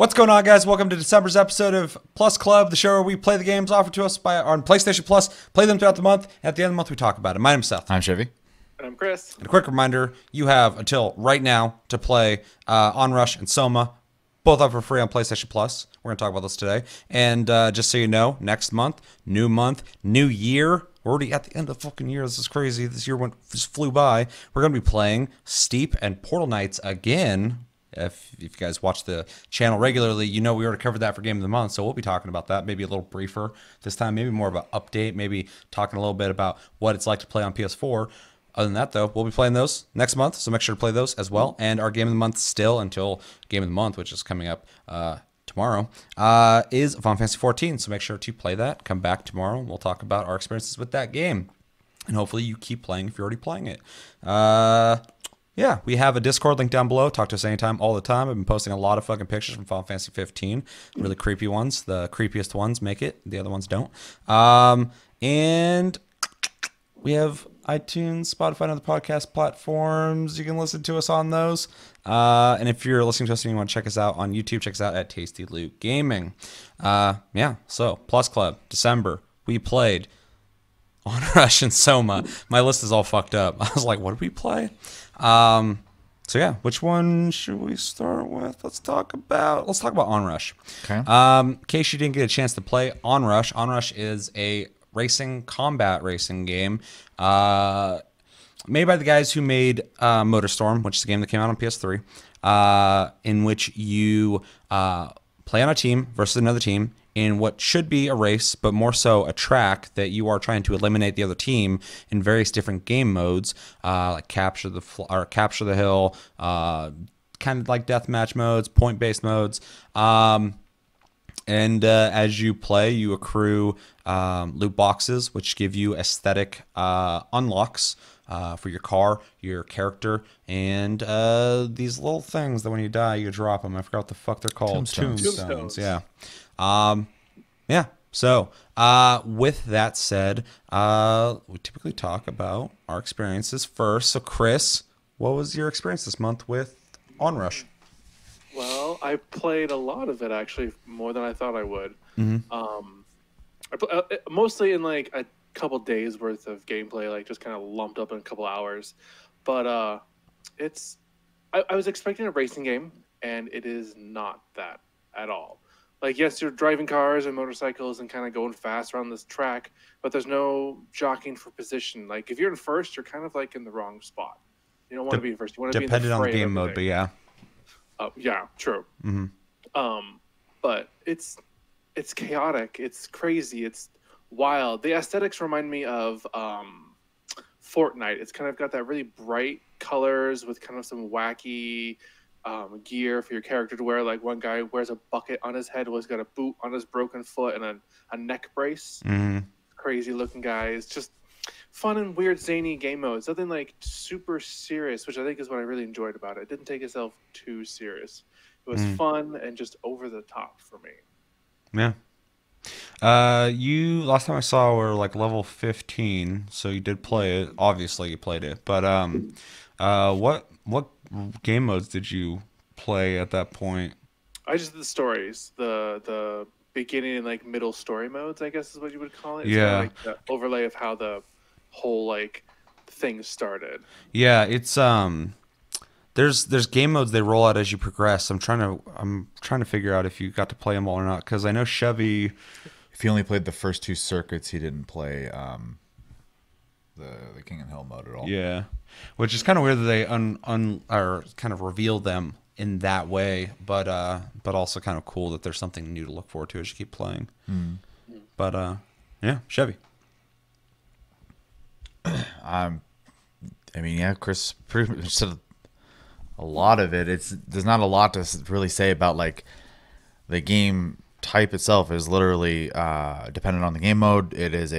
What's going on, guys? Welcome to December's episode of Plus Club, the show where we play the games offered to us on PlayStation Plus, play them throughout the month. At the end of the month, we talk about it. My name's Seth. I'm Chevy. And I'm Chris. And a quick reminder, you have until right now to play Onrush and SOMA, both up for free on PlayStation Plus. We're going to talk about this today. And just so you know, next month, new year. We're already at the end of the fucking year. This is crazy. This year just flew by. We're going to be playing Steep and Portal Knights again. If you guys watch the channel regularly, you know we already covered that for Game of the Month, so we'll be talking about that, maybe a little briefer this time, maybe more of an update, maybe talking a little bit about what it's like to play on PS4. Other than that, though, we'll be playing those next month, so make sure to play those as well. And our Game of the Month still until Game of the Month, which is coming up tomorrow, is Final Fantasy 14, so make sure to play that. Come back tomorrow, and we'll talk about our experiences with that game. And hopefully you keep playing if you're already playing it. Yeah, we have a Discord link down below. Talk to us anytime, all the time. I've been posting a lot of fucking pictures from Final Fantasy 15. Really creepy ones. The creepiest ones make it. The other ones don't. And we have iTunes, Spotify, and other podcast platforms. You can listen to us on those. And if you're listening to us and you want to check us out on YouTube, check us out at Tasty Loot Gaming. Yeah, so Plus Club, December, we played Onrush and SOMA. My list is all fucked up. I was like, what did we play? So yeah, which one should we start with? Let's talk about Onrush. Okay. In case you didn't get a chance to play Onrush is a combat racing game made by the guys who made MotorStorm, which is a game that came out on PS3, in which you play on a team versus another team in what should be a race, but more so a track that you are trying to eliminate the other team in various different game modes, like capture the hill, kind of like deathmatch modes, point-based modes. And as you play, you accrue loot boxes, which give you aesthetic unlocks for your car, your character, and these little things that when you die, you drop them. I forgot what the fuck they're called. Tombstones. Yeah. Yeah. So, with that said, we typically talk about our experiences first. So, Chris, what was your experience this month with Onrush? Well, I played a lot of it, actually, more than I thought I would. Mostly in like a couple days worth of gameplay, like just kind of lumped up in a couple hours. But I was expecting a racing game, and it is not that at all. Like, yes, you're driving cars and motorcycles and kind of going fast around this track, but there's no jockeying for position. Like, if you're in first, you're kind of like in the wrong spot. You don't want to be in first. You want to be in the Depending on the fray game of mode, but yeah. Yeah, true. But it's chaotic. It's crazy. It's wild. The aesthetics remind me of Fortnite. It's kind of got that really bright colors with kind of some wacky gear for your character to wear. Like one guy wears a bucket on his head, got a boot on his broken foot, and a neck brace. Crazy looking guy. It's just fun and weird, zany game modes. Nothing like super serious, which I think is what I really enjoyed about it. It didn't take itself too serious. It was fun and just over the top for me. Yeah. You last time I saw were like level 15, so you did play it. Obviously, you played it, but what game modes did you play at that point? I just did the stories, the beginning and like middle story modes, I guess is what you would call it. It's yeah, kind of like the overlay of how the whole like thing started. Yeah, it's there's game modes they roll out as you progress. I'm trying to figure out if you got to play them all or not, because I know Chevy, If he only played the first two circuits, he didn't play the King and Hill mode at all. yeah, which is kind of weird that they or kind of reveal them in that way, but also kind of cool that there's something new to look forward to as you keep playing. But yeah, Chevy. I mean, yeah, Chris pretty much said a lot of it. There's not a lot to really say about like the game type itself. Is literally dependent on the game mode. It is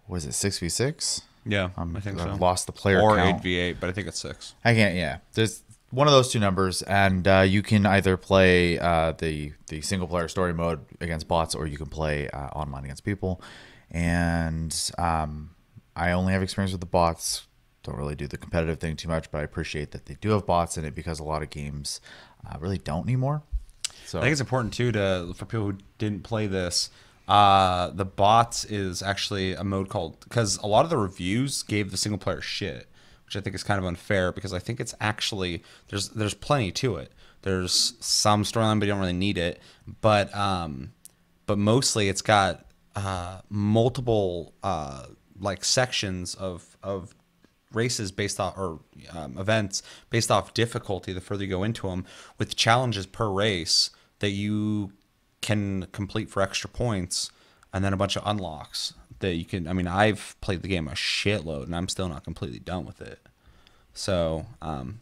was it 6v6? Yeah, I think so. I've lost the player or count. 8v8, but I think it's 6. I can't. Yeah, there's one of those two numbers, and you can either play the single player story mode against bots, or you can play online against people. And I only have experience with the bots don't really do the competitive thing too much, but I appreciate that they do have bots in it because a lot of games really don't anymore. So I think it's important too for people who didn't play this. The bots is actually a mode called, because a lot of the reviews gave the single player shit, which I think is kind of unfair because I think it's actually there's plenty to it. There's some storyline, but you don't really need it. But mostly it's got multiple like sections of races based off, or events based off difficulty the further you go into them, with challenges per race that you can complete for extra points, and then a bunch of unlocks that you can. I mean, I've played the game a shitload and I'm still not completely done with it. So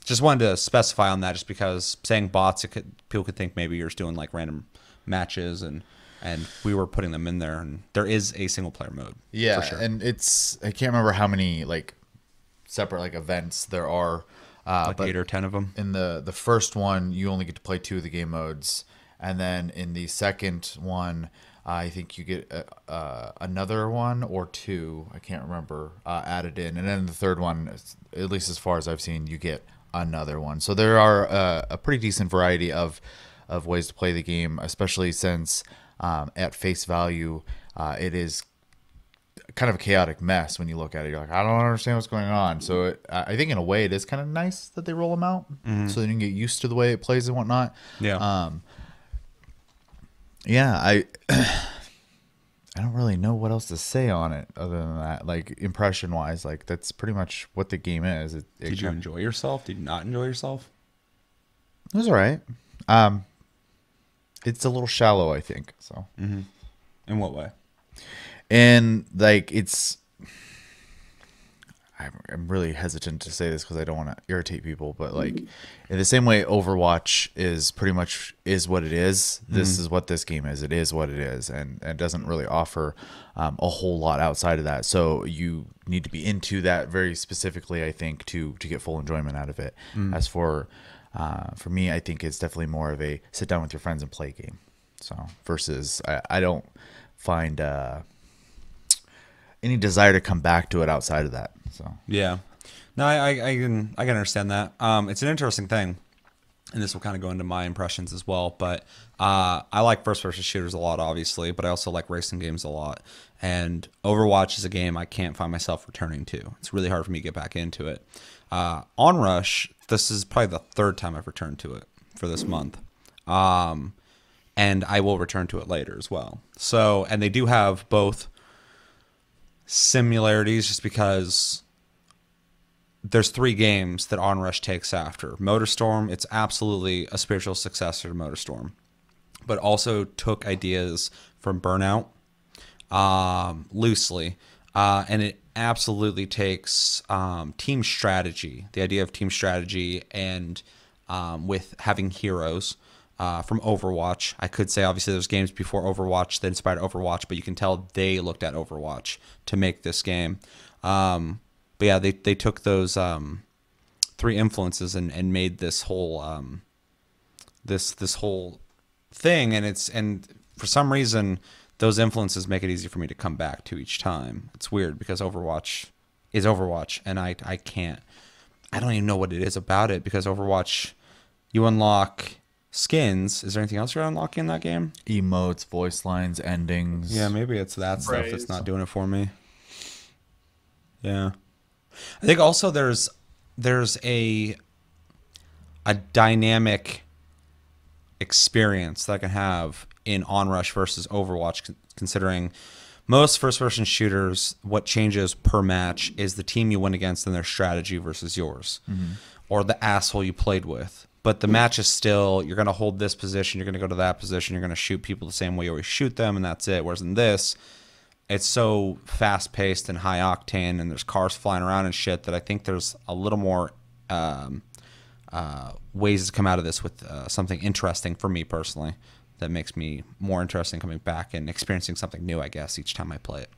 just wanted to specify on that, just because saying bots, people could think maybe you're just doing like random matches, and we were putting them in there, and there is a single player mode. Yeah, for sure. and I can't remember how many like separate like events there are, like but 8 or 10 of them. in the first one you only get to play 2 of the game modes, and then in the second one I think you get another one or 2, I can't remember, added in, and then the third one, at least as far as I've seen, you get another one. So there are a pretty decent variety of ways to play the game, especially since at face value it is kind of a chaotic mess. When you look at it, you're like, I don't understand what's going on. So I think in a way it is kind of nice that they roll them out, so that you can get used to the way it plays and whatnot. Yeah. Yeah, I don't really know what else to say on it other than that. Like, impression wise, like that's pretty much what the game is. Did you enjoy yourself? Did you not enjoy yourself? It was all right. It's a little shallow, I think. So. Mm-hmm. In what way? And like I'm really hesitant to say this because I don't want to irritate people, but like in the same way Overwatch is pretty much is what it is, this is what this game is. It is what it is, and doesn't really offer a whole lot outside of that. So you need to be into that very specifically, I think, to get full enjoyment out of it. As for me, I think it's definitely more of a sit down with your friends and play game. So versus I don't find any desire to come back to it outside of that. So yeah, no, I can understand that. It's an interesting thing, and this will kind of go into my impressions as well. But I like first-person shooters a lot, obviously, but I also like racing games a lot. And Overwatch is a game I can't find myself returning to. It's really hard for me to get back into it. Onrush, this is probably the 3rd time I've returned to it for this month. And I will return to it later as well. So, and they do have both similarities, just because there's 3 games that Onrush takes after. Motorstorm, it's absolutely a spiritual successor to Motorstorm, but also took ideas from Burnout loosely, and it absolutely takes team strategy, the idea of team strategy, and with having heroes from Overwatch. I could say obviously there's games before Overwatch that inspired Overwatch, but you can tell they looked at Overwatch to make this game. But yeah, they took those 3 influences and made this whole this whole thing, and for some reason those influences make it easy for me to come back to each time. It's weird because Overwatch is Overwatch, and I don't even know what it is about it, because Overwatch, you unlock skins. Is there anything else you're unlocking in that game? Emotes, voice lines, endings. Yeah, maybe it's that stuff Praise. that's not doing it for me. Yeah, I think also there's a dynamic experience that I can have in Onrush versus Overwatch, considering most first-person shooters, what changes per match is the team you win against and their strategy versus yours, or the asshole you played with. But the match is still, you're going to hold this position, you're going to go to that position, you're going to shoot people the same way you always shoot them, and that's it. Whereas in this, it's so fast-paced and high-octane, and there's cars flying around and shit, that I think there's a little more ways to come out of this with something interesting for me personally, that makes me more interested in coming back and experiencing something new, I guess, each time I play it.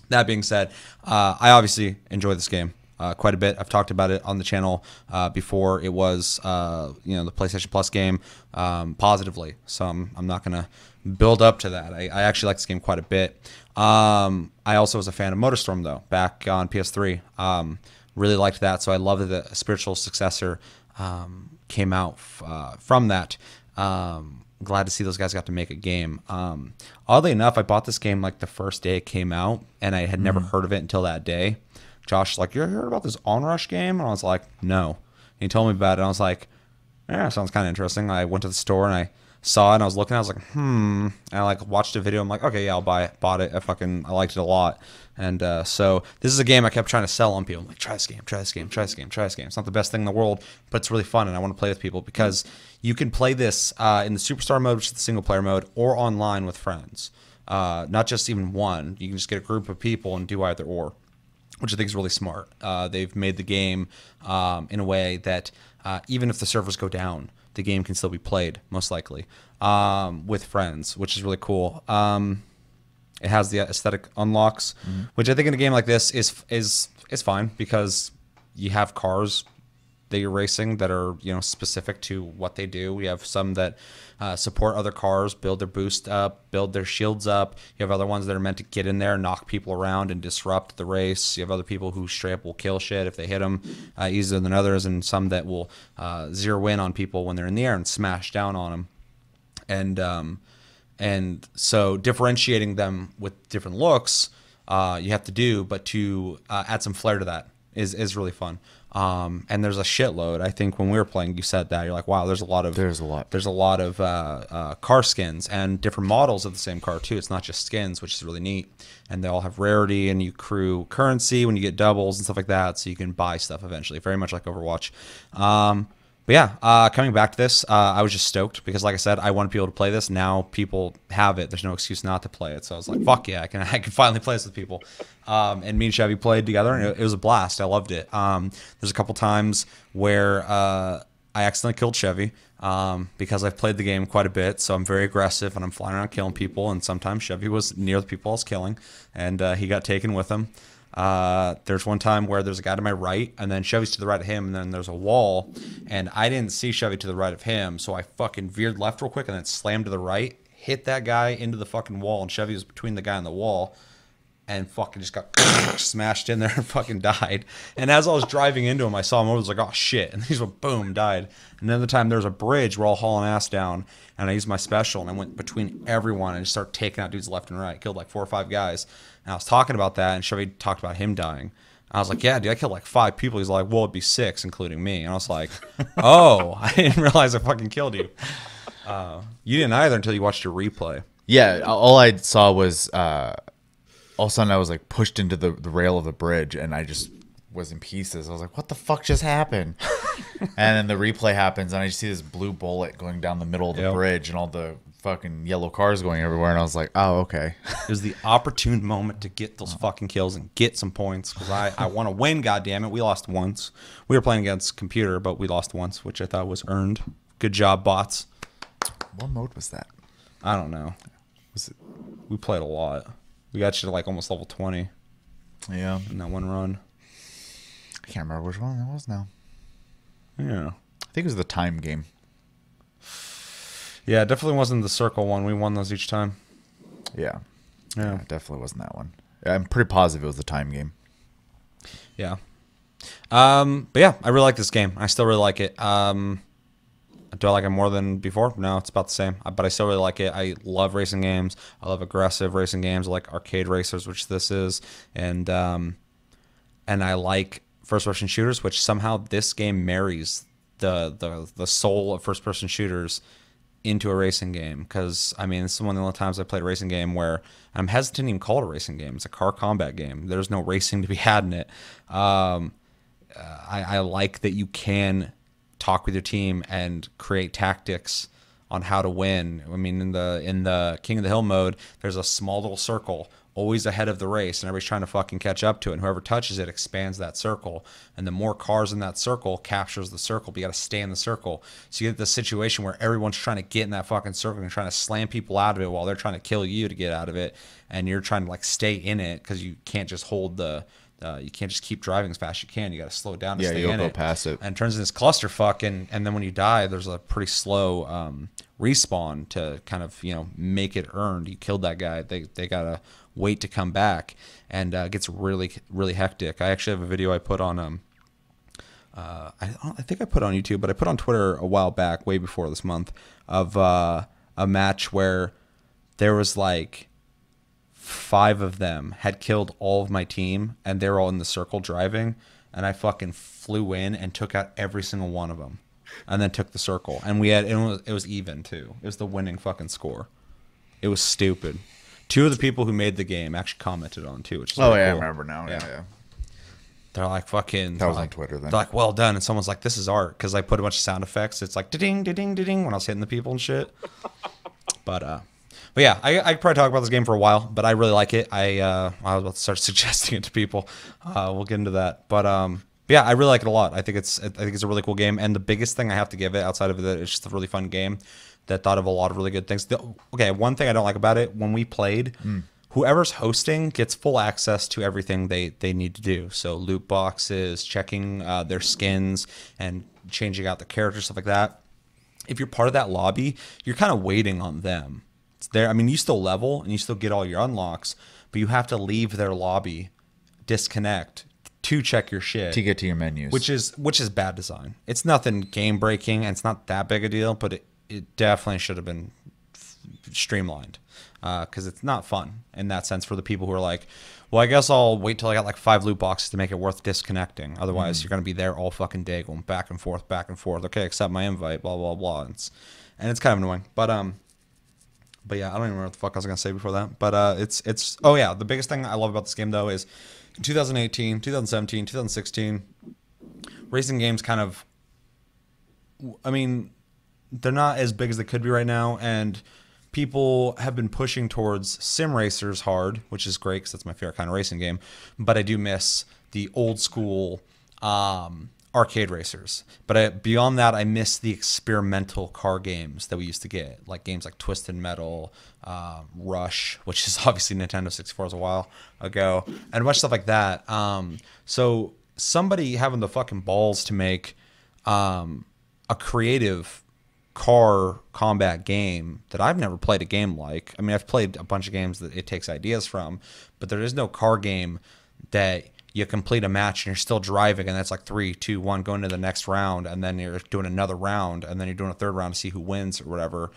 That being said, I obviously enjoy this game quite a bit. I've talked about it on the channel before. It was the PlayStation Plus game positively, so I'm not going to build up to that. I actually like this game quite a bit. I also was a fan of Motorstorm, though, back on PS3. Really liked that. So I love that the spiritual successor came out from that. Glad to see those guys got to make a game. Oddly enough, I bought this game like the first day it came out, and I had never heard of it until that day. Josh was like, "You heard about this Onrush game?" And I was like, "No." And he told me about it, and I was like, "Yeah, sounds kind of interesting." I went to the store and I saw it, and I was looking. I was like, And I like watched a video. I'm like, "Okay, yeah, I'll buy it." Bought it. I liked it a lot. And so this is a game I kept trying to sell on people. I'm like, "Try this game, try this game, try this game, try this game." It's not the best thing in the world, but it's really fun, and I want to play with people because you can play this in the Superstar mode, which is the single player mode, or online with friends. Not just even one. You can just get a group of people and do either or, which I think is really smart. They've made the game in a way that even if the servers go down, the game can still be played, most likely, with friends, which is really cool. It has the aesthetic unlocks, which I think in a game like this is fine because you have cars that you're racing that are specific to what they do. We have some that support other cars, build their boost up, build their shields up. You have other ones that are meant to get in there, knock people around, and disrupt the race. You have other people who straight up will kill shit if they hit them easier than others, and some that will zero in on people when they're in the air and smash down on them. And so differentiating them with different looks, you have to do, but to add some flair to that is really fun. And there's a shitload. I think when we were playing, you said that you're like, wow, there's a lot of car skins and different models of the same car too. It's not just skins, which is really neat. And they all have rarity, and you accrue currency when you get doubles and stuff like that, so you can buy stuff eventually. Very much like Overwatch. But yeah, coming back to this, I was just stoked because, like I said, I want to be able to play this. Now people have it. There's no excuse not to play it. So I was like, fuck yeah, I can finally play this with people. And me and Chevy played together, and it was a blast. I loved it. There's a couple times where I accidentally killed Chevy because I've played the game quite a bit. So I'm very aggressive, and I'm flying around killing people. And sometimes Chevy was near the people I was killing, and he got taken with him. There's one time where there's a guy to my right, and then Chevy's to the right of him, and then there's a wall, and I didn't see Chevy to the right of him, so I fucking veered left real quick and then slammed to the right, hit that guy into the fucking wall, and Chevy was between the guy and the wall, and fucking just got smashed in there and fucking died. And as I was driving into him, I saw him over, I was like, oh shit, and he's like, boom, died. And another time there was a bridge, we're all hauling ass down, and I used my special, and I went between everyone and just started taking out dudes left and right. Killed like 4 or 5 guys. And I was talking about that, and Chevy talked about him dying. I was like, yeah, dude, I killed like 5 people. He's like, well, it'd be 6, including me. And I was like, oh, I didn't realize I fucking killed you. You didn't either until you watched your replay. Yeah, all I saw was all of a sudden I was like pushed into the rail of the bridge, and I just was in pieces. I was like, what the fuck just happened? And then the replay happens, and I just see this blue bullet going down the middle of the bridge, and all the fucking yellow cars going everywhere, and I was like, oh, okay. It was the opportune moment to get those fucking kills and get some points, because I want to win, goddammit. We lost once. We were playing against computer, but we lost once, which I thought was earned. Good job, bots. What mode was that? I don't know. We played a lot. We got you to like almost level 20. Yeah. In that one run. I can't remember which one it was now. Yeah. I think it was the time game. Yeah, it definitely wasn't the circle one. We won those each time. Yeah. Yeah, it definitely wasn't that one. I'm pretty positive it was the time game. Yeah. But yeah, I really like this game. I still really like it. Do I like it more than before? No, it's about the same. But I still really like it. I love racing games. I love aggressive racing games. I like arcade racers, which this is. And I like first-person shooters, which somehow this game marries the soul of first-person shooters into a racing game. Because, I mean, this is one of the only times I played a racing game where I'm hesitant to even call it a racing game. It's a car combat game. There's no racing to be had in it. I like that you can talk with your team and create tactics on how to win. I mean, in the King of the Hill mode, there's a small little circle always ahead of the race, and everybody's trying to fucking catch up to it, and whoever touches it expands that circle, and the more cars in that circle captures the circle, but you got to stay in the circle. So you get this situation where everyone's trying to get in that fucking circle and trying to slam people out of it while they're trying to kill you to get out of it, and you're trying to like stay in it because you can't just hold the you can't just keep driving as fast as you can. You got to slow it down to stay you'll in go it. past it. And it turns into this clusterfuck, and then when you die, there's a pretty slow respawn to kind of, you know, make it earned. You killed that guy. They got to wait to come back, and it gets really, really hectic. I actually have a video I put on I think I put on YouTube, but I put on Twitter a while back, way before this month, of a match where there was like 5 of them had killed all of my team, and they were all in the circle driving, and I fucking flew in and took out every single one of them, and then took the circle, and it was even too. It was the winning fucking score. It was stupid. 2 of the people who made the game actually commented on it too, which is really I cool. remember now. Yeah. They're like fucking. That was on Twitter then. They're like, well done, and someone's like, this is art, because I put a bunch of sound effects. It's like ding, ding, ding when I was hitting the people and shit. But yeah, I could probably talk about this game for a while, but I really like it. I was about to start suggesting it to people. We'll get into that, but yeah, I really like it a lot. I think it's a really cool game, and the biggest thing I have to give it, outside of it, it's just a really fun game that thought of a lot of really good things. Okay, one thing I don't like about it, when we played, whoever's hosting gets full access to everything they need to do. So loot boxes, checking their skins, and changing out the characters, stuff like that. If you're part of that lobby, you're kind of waiting on them. It's there. I mean, you still level and you still get all your unlocks, but you have to leave their lobby, disconnect to check your shit, to get to your menus, which is bad design. It's nothing game breaking, and it's not that big a deal, but it definitely should have been streamlined, because it's not fun in that sense for the people who are like, well, I guess I'll wait till I got like 5 loot boxes to make it worth disconnecting. Otherwise, you're going to be there all fucking day going back and forth, back and forth. Okay, accept my invite, blah, blah, blah. And it's kind of annoying. But yeah, I don't even remember what the fuck I was going to say before that. But it's oh yeah, the biggest thing I love about this game though is 2018, 2017, 2016, racing games kind of, I mean, they're not as big as they could be right now, and people have been pushing towards sim racers hard, which is great because that's my favorite kind of racing game. But I do miss the old school arcade racers. But beyond that, I miss the experimental car games that we used to get, like games like Twisted Metal, Rush, which is obviously Nintendo 64 was a while ago, and a bunch of stuff like that. So somebody having the fucking balls to make a creative car combat game that I've never played a game like. I mean, I've played a bunch of games that it takes ideas from, but there is no car game that you complete a match and you're still driving, and that's like 3, 2, 1, going to the next round, and then you're doing another round, and then you're doing a third round to see who wins or whatever.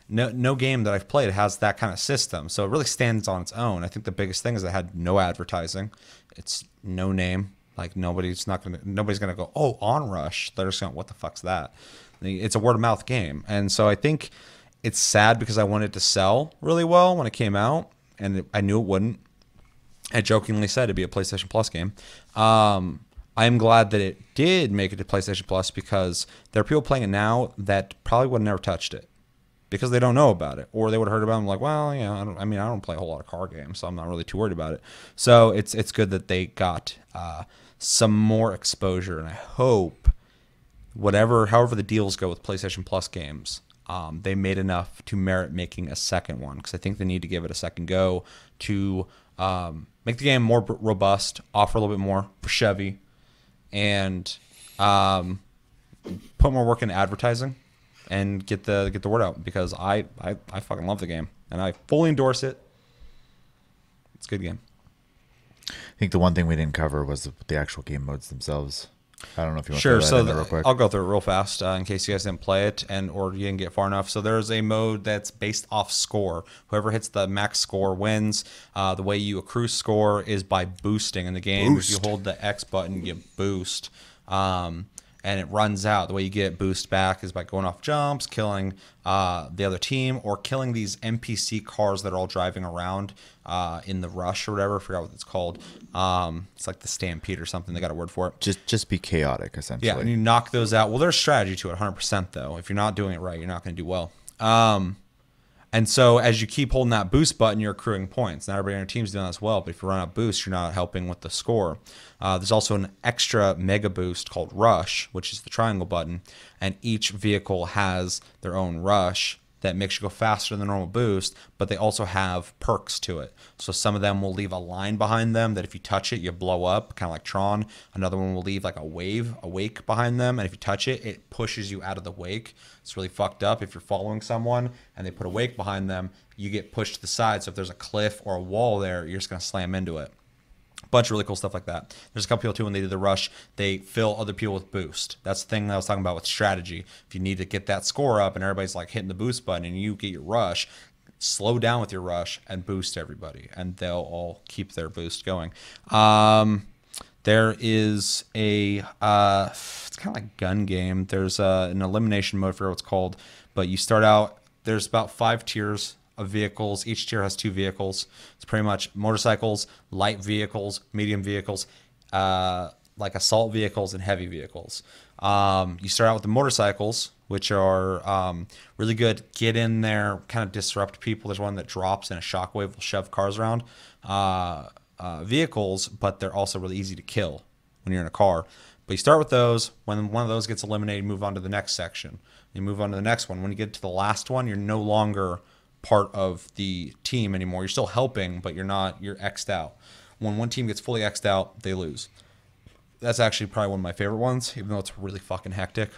No game that I've played has that kind of system, so it really stands on its own. I think the biggest thing is it had no advertising. It's no name. Like nobody's gonna go, oh, Onrush. They're just going, what the fuck's that? It's a word of mouth game, and so I think it's sad because I wanted to sell really well when it came out, and I knew it wouldn't. I jokingly said it'd be a PlayStation Plus game. I am glad that it did make it to PlayStation Plus, because there are people playing it now that probably would have never touched it because they don't know about it, or they would have heard about it and like, well, yeah, I don't play a whole lot of car games, so I'm not really too worried about it. So it's good that they got some more exposure, and I hope however the deals go with PlayStation Plus games, they made enough to merit making a second one, because I think they need to give it a second go to make the game more robust, offer a little bit more for Chevy, and put more work into advertising and get the word out, because I fucking love the game and I fully endorse it. It's a good game. I think the one thing we didn't cover was the actual game modes themselves. I don't know if you want Sure. to So real quick. I'll go through it real fast in case you guys didn't play it or you didn't get far enough. So there's a mode that's based off score. Whoever hits the max score wins. The way you accrue score is by boosting in the game. If you hold the X button, you boost. And it runs out. The way you get boost back is by going off jumps, killing the other team, or killing these NPC cars that are all driving around in the rush or whatever. I forgot what it's called. It's like the Stampede or something. They got a word for it. Just be chaotic, essentially. Yeah, and you knock those out. Well, there's strategy to it, 100% though. If you're not doing it right, you're not going to do well. And so as you keep holding that boost button, you're accruing points. Not everybody on your team's doing that as well, but if you run out boost, you're not helping with the score. There's also an extra mega boost called Rush, which is the triangle button, and each vehicle has their own rush that makes you go faster than the normal boost, but they also have perks to it. So some of them will leave a line behind them that if you touch it, you blow up, kind of like Tron. Another one will leave like a wake behind them, and if you touch it, it pushes you out of the wake. It's really fucked up. If you're following someone and they put a wake behind them, you get pushed to the side. So if there's a cliff or a wall there, you're just going to slam into it. Bunch of really cool stuff like that. There's a couple people too, when they do the rush, they fill other people with boost. That's the thing that I was talking about with strategy. If you need to get that score up and everybody's like hitting the boost button and you get your rush, slow down with your rush and boost everybody, and they'll all keep their boost going. There is a it's kind of like gun game. There's an elimination mode for what it's called, but you start out, there's about 5 tiers of vehicles. Each tier has 2 vehicles. It's pretty much motorcycles, light vehicles, medium vehicles, like assault vehicles and heavy vehicles. You start out with the motorcycles, which are really good. Get in there, kind of disrupt people. There's one that drops and a shockwave will shove cars around. Vehicles, but they're also really easy to kill when you're in a car. But you start with those. When one of those gets eliminated, you move on to the next section. You move on to the next one. When you get to the last one, you're no longer part of the team anymore. You're still helping, but you're X'd out. When one team gets fully X'd out, they lose. That's actually probably one of my favorite ones, even though it's really fucking hectic.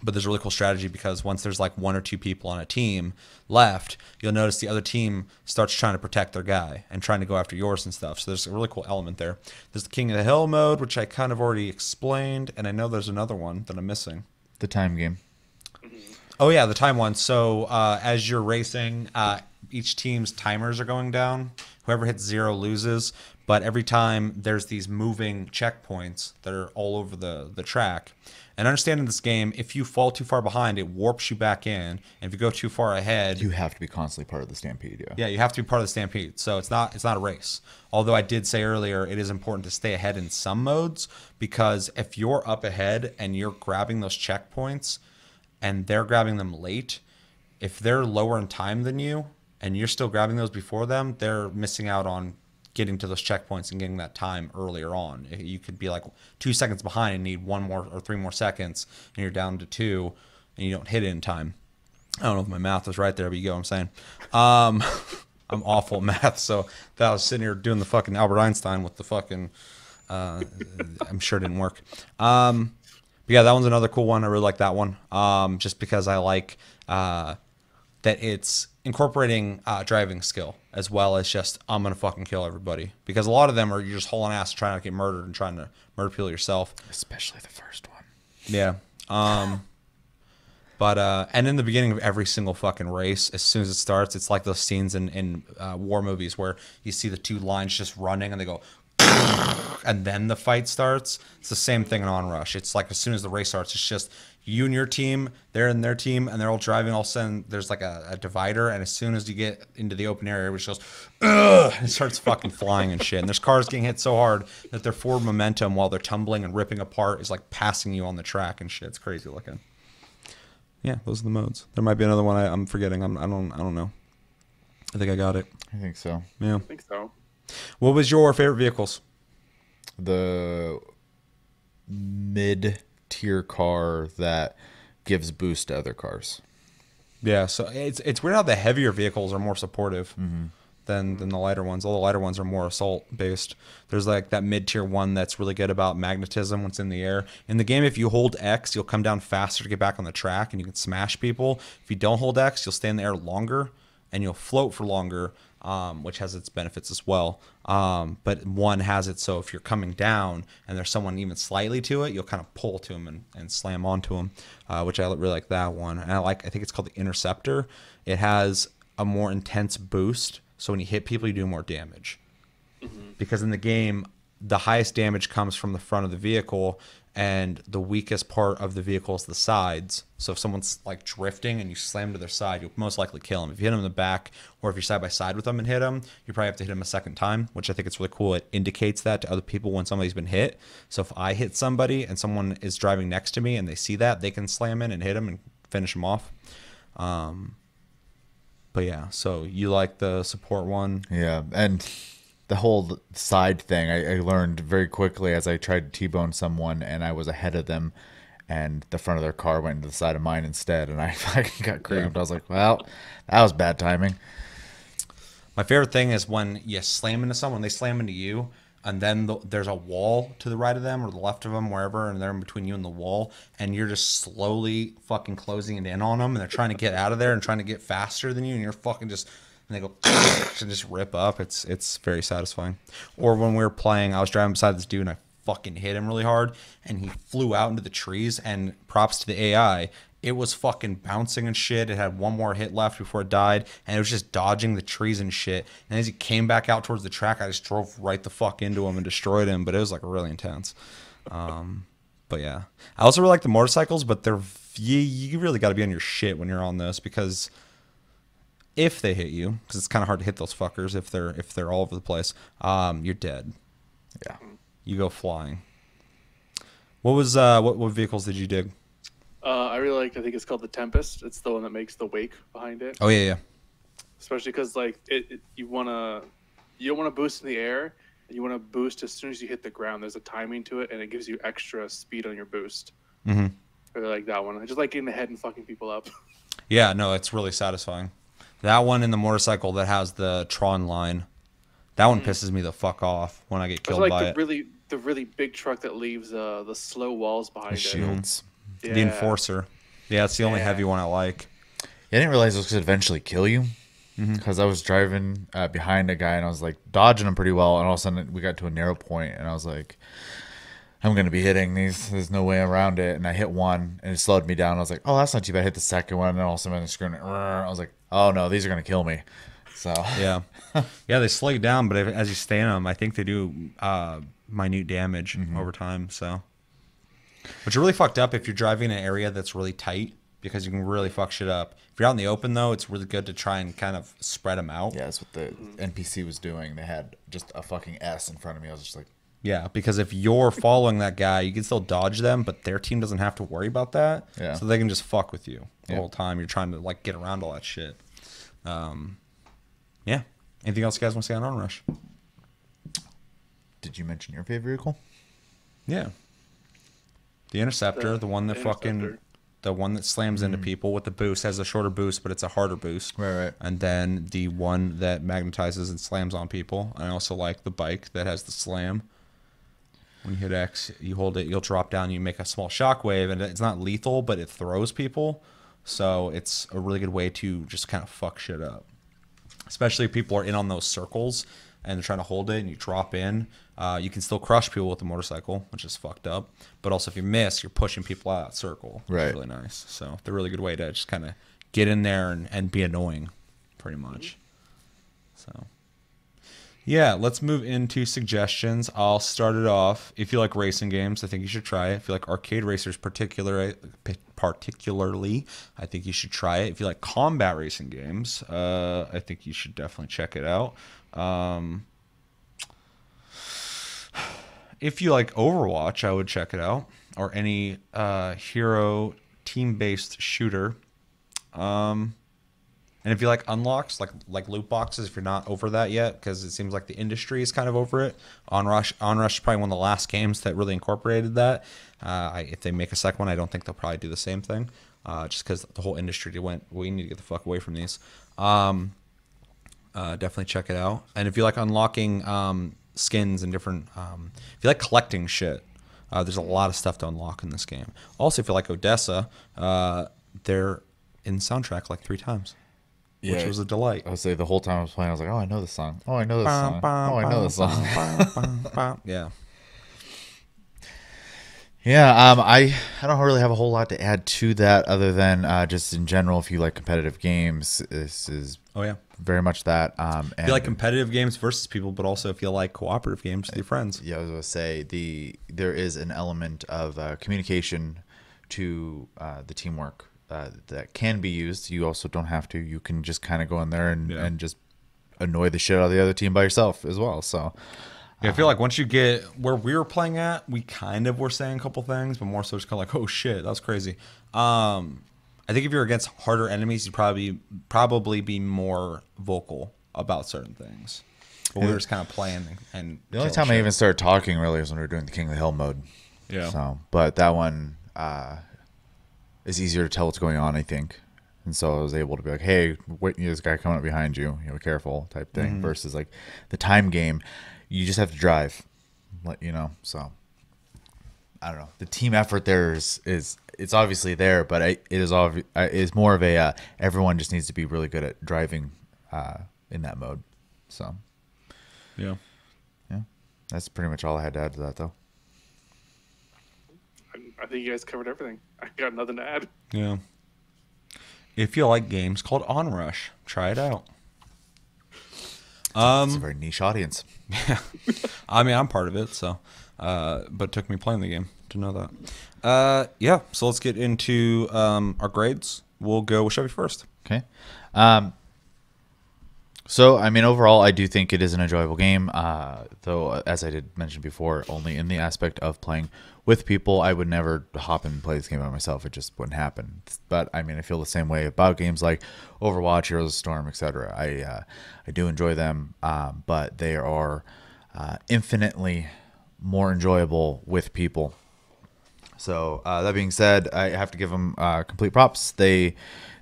But there's a really cool strategy, because once there's like 1 or 2 people on a team left, you'll notice the other team starts trying to protect their guy and trying to go after yours and stuff. So there's a really cool element there. There's the King of the Hill mode, which I kind of already explained, and I know there's another one that I'm missing. The time game. Oh yeah, the time one. So as you're racing, each team's timers are going down. Whoever hits 0 loses. But every time there's these moving checkpoints that are all over the track. And understand in this game, if you fall too far behind, it warps you back in. And if you go too far ahead, You have to be constantly part of the stampede. Yeah. yeah, you have to be part of the stampede. So it's not a race. Although I did say earlier, it is important to stay ahead in some modes, because if you're up ahead and you're grabbing those checkpoints and they're grabbing them late, if they're lower in time than you and you're still grabbing those before them, they're missing out on getting to those checkpoints and getting that time earlier on. You could be like 2 seconds behind and need 1 more or 3 more seconds, and you're down to 2 and you don't hit it in time. I don't know if my math was right there, but you get what I'm saying. I'm awful at math, so that I was sitting here doing the fucking Albert Einstein with the fucking I'm sure it didn't work. But yeah, that one's another cool one. I really like that one. Just because I like that it's incorporating driving skill as well as just, I'm going to fucking kill everybody. Because a lot of them are, you're just hauling ass trying not to get murdered and trying to murder people yourself. Especially the first one. Yeah. But and in the beginning of every single fucking race, as soon as it starts, it's like those scenes in war movies where you see the 2 lines just running and they go, and then the fight starts. It's the same thing in Onrush. It's like as soon as the race starts, it's just you and your team, they're in their team, and they're all driving. All of a sudden, there's like a divider, and as soon as you get into the open area, everybody just goes, ugh, and it starts fucking flying and shit. And there's cars getting hit so hard that their forward momentum while they're tumbling and ripping apart is like passing you on the track and shit. It's crazy looking. Yeah, those are the modes. There might be another one I'm forgetting. I don't know. I think I got it. I think so. Yeah. I think so. What was your favorite vehicles? The mid-tier car that gives boost to other cars. Yeah, so it's weird how the heavier vehicles are more supportive than the lighter ones. All the lighter ones are more assault based. There's like that mid-tier one that's really good about magnetism when it's in the air. In the game, if you hold X, you'll come down faster to get back on the track and you can smash people. If you don't hold X, you'll stay in the air longer and you'll float for longer, which has its benefits as well. But one has it so if you're coming down and there's someone even slightly to it, you'll kind of pull to them and slam onto them, which I really like that one. And I think it's called the Interceptor. It has a more intense boost, so when you hit people, you do more damage. Because in the game, the highest damage comes from the front of the vehicle, and the weakest part of the vehicle is the sides. So if someone's like drifting and you slam to their side, you'll most likely kill them. If you hit them in the back, or if you're side by side with them and hit them, you probably have to hit them a second time, which I think is really cool. It indicates that to other people when somebody's been hit. So if I hit somebody and someone is driving next to me and they see that, they can slam in and hit them and finish them off. But yeah, so you like the support one? Yeah, and the whole side thing, I learned very quickly as I tried to T-bone someone and I was ahead of them, and the front of their car went into the side of mine instead, and I fucking got creamed. I was like, well, that was bad timing. My favorite thing is when you slam into someone, they slam into you, and then there's a wall to the right of them or the left of them, wherever, and they're in between you and the wall, and you're just slowly fucking closing it in on them, and they're trying to get out of there and trying to get faster than you, and you're fucking just, and they go and just rip up. It's very satisfying. Or when we were playing, I was driving beside this dude, and I fucking hit him really hard, and he flew out into the trees, and props to the AI, it was fucking bouncing and shit. It had one more hit left before it died, and it was just dodging the trees and shit. And as he came back out towards the track, I just drove right the fuck into him and destroyed him. But it was like really intense. But yeah, I also really like the motorcycles, but they're you really got to be on your shit when you're on this, because if they hit you, because it's kind of hard to hit those fuckers if they're all over the place, you're dead. Yeah, you go flying. What was what vehicles did you dig? I really like. I think it's called the Tempest. It's the one that makes the wake behind it. Oh yeah. Especially because like you don't want to boost in the air. You want to boost as soon as you hit the ground. There's a timing to it, and it gives you extra speed on your boost. Mm-hmm. I really like that one. I just like getting ahead and fucking people up. Yeah, no, it's really satisfying. That one in the motorcycle that has the Tron line, that one pisses me the fuck off when I get killed like by the really big truck that leaves the slow walls behind the it. shields. Yeah. The Enforcer. Yeah, it's the only heavy one I like. Yeah, I didn't realize those could eventually kill you, because I was driving behind a guy, and I was like dodging him pretty well, and all of a sudden we got to a narrow point, and I was like, I'm going to be hitting these. There's no way around it. And I hit one, and it slowed me down. I was like, oh, that's not too bad. I hit the second one, and then all of a sudden I'm screwing it. I was like, oh no, these are going to kill me. So yeah, yeah, they slow you down, but as you stay in them, I think they do minute damage over time. So, which is really fucked up if you're driving in an area that's really tight, because you can really fuck shit up. If you're out in the open, though, it's really good to try and kind of spread them out. yeah, that's what the NPC was doing. They had just a fucking S in front of me. I was just like, Yeah, because if you're following that guy, you can still dodge them, but their team doesn't have to worry about that. Yeah. So they can just fuck with you the Yeah. whole time. You're trying to like get around all that shit. Yeah. Anything else you guys want to say on Onrush? did you mention your favorite vehicle? Yeah. The Interceptor, the one that Interceptor. the one that slams into people with the boost, has a shorter boost, but it's a harder boost. Right. And then the one that magnetizes and slams on people. I also like the bike that has the slam. When you hit X, you hold it, you'll drop down, you make a small shockwave, and it's not lethal, but it throws people. So it's a really good way to just kind of fuck shit up. Especially if people are in on those circles and they're trying to hold it and you drop in. You can still crush people with the motorcycle, which is fucked up. But also if you miss, you're pushing people out of that circle. Which Right. is really nice. So they're a really good way to just kind of get in there and be annoying, pretty much. So yeah, let's move into suggestions. I'll start it off. If you like racing games, I think you should try it. If you like arcade racers particularly, I think you should try it. If you like combat racing games, I think you should definitely check it out. If you like Overwatch, I would check it out. Or any hero team-based shooter. And if you like unlocks, like loot boxes, if you're not over that yet, because it seems like the industry is kind of over it. Onrush is probably one of the last games that really incorporated that. If they make a second one, I don't think they'll probably do the same thing, just because the whole industry went, we need to get the fuck away from these. Definitely check it out. And if you like unlocking skins and different, if you like collecting shit, there's a lot of stuff to unlock in this game. Also, if you like Odessa, they're in the soundtrack like 3 times. Yeah, which was a delight. I would say the whole time I was playing, I was like, oh, I know this song. Oh, I know this song. Oh, I know this song. Yeah. Yeah, I don't really have a whole lot to add to that other than just in general, if you like competitive games, this is very much that. And if you like competitive games versus people, but also if you like cooperative games with your friends. Yeah, I was going to say there is an element of communication to the teamwork that can be used. You also don't have to. You can just kind of go in there and just annoy the shit out of the other team by yourself as well. So yeah, I feel like once you get where we were playing at, we kind of were saying a couple things, but more so just kind of like, oh shit, that was crazy. I think if you're against harder enemies, you'd probably be more vocal about certain things. But we were just kind of playing and the only time I even started talking really was when we were doing the King of the Hill mode. Yeah. So, but that one, it's easier to tell what's going on, I think. And so I was able to be like, hey, wait, this guy coming up behind you, careful type thing. Versus like the time game, you just have to drive, so I don't know. The team effort there is it's obviously there, but it is more of a everyone just needs to be really good at driving in that mode. So Yeah. That's pretty much all I had to add to that, though. I think you guys covered everything. I got nothing to add. Yeah. If you like games called Onrush, try it out. It's a very niche audience. Yeah. I mean, I'm part of it, so but it took me playing the game to know that. Yeah, so let's get into our grades. We'll go with Chevy first. Okay. So, I mean, overall, I do think it is an enjoyable game, though, as I did mention before, only in the aspect of playing with people. I would never hop and play this game by myself. It just wouldn't happen. But, I mean, I feel the same way about games like Overwatch, Heroes of the Storm, etc. I do enjoy them, but they are infinitely more enjoyable with people. So, that being said, I have to give them complete props. They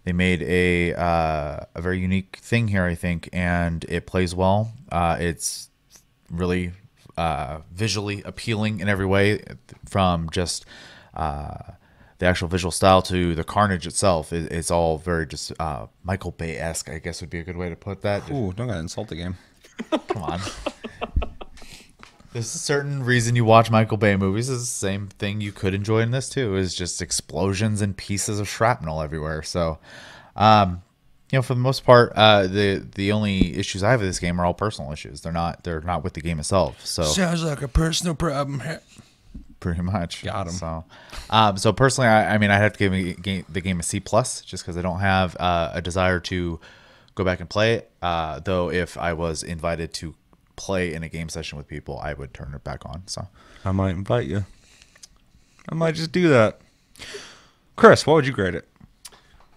made a very unique thing here, I think, and it plays well. It's really visually appealing in every way, from just the actual visual style to the carnage itself. It's all very just Michael Bay-esque, I guess would be a good way to put that. Ooh, don't gotta insult the game. Come on. There's a certain reason you watch Michael Bay movies. Is the same thing you could enjoy in this too. Is just explosions and pieces of shrapnel everywhere. So, for the most part, the only issues I have with this game are all personal issues. They're not with the game itself. So sounds like a personal problem. Pretty much. Got him. So personally, I mean, I'd have to give the game a C+, just because I don't have a desire to go back and play it. Though if I was invited to play in a game session with people, I would turn it back on. So I might invite you. I might just do that. Chris, what would you grade it?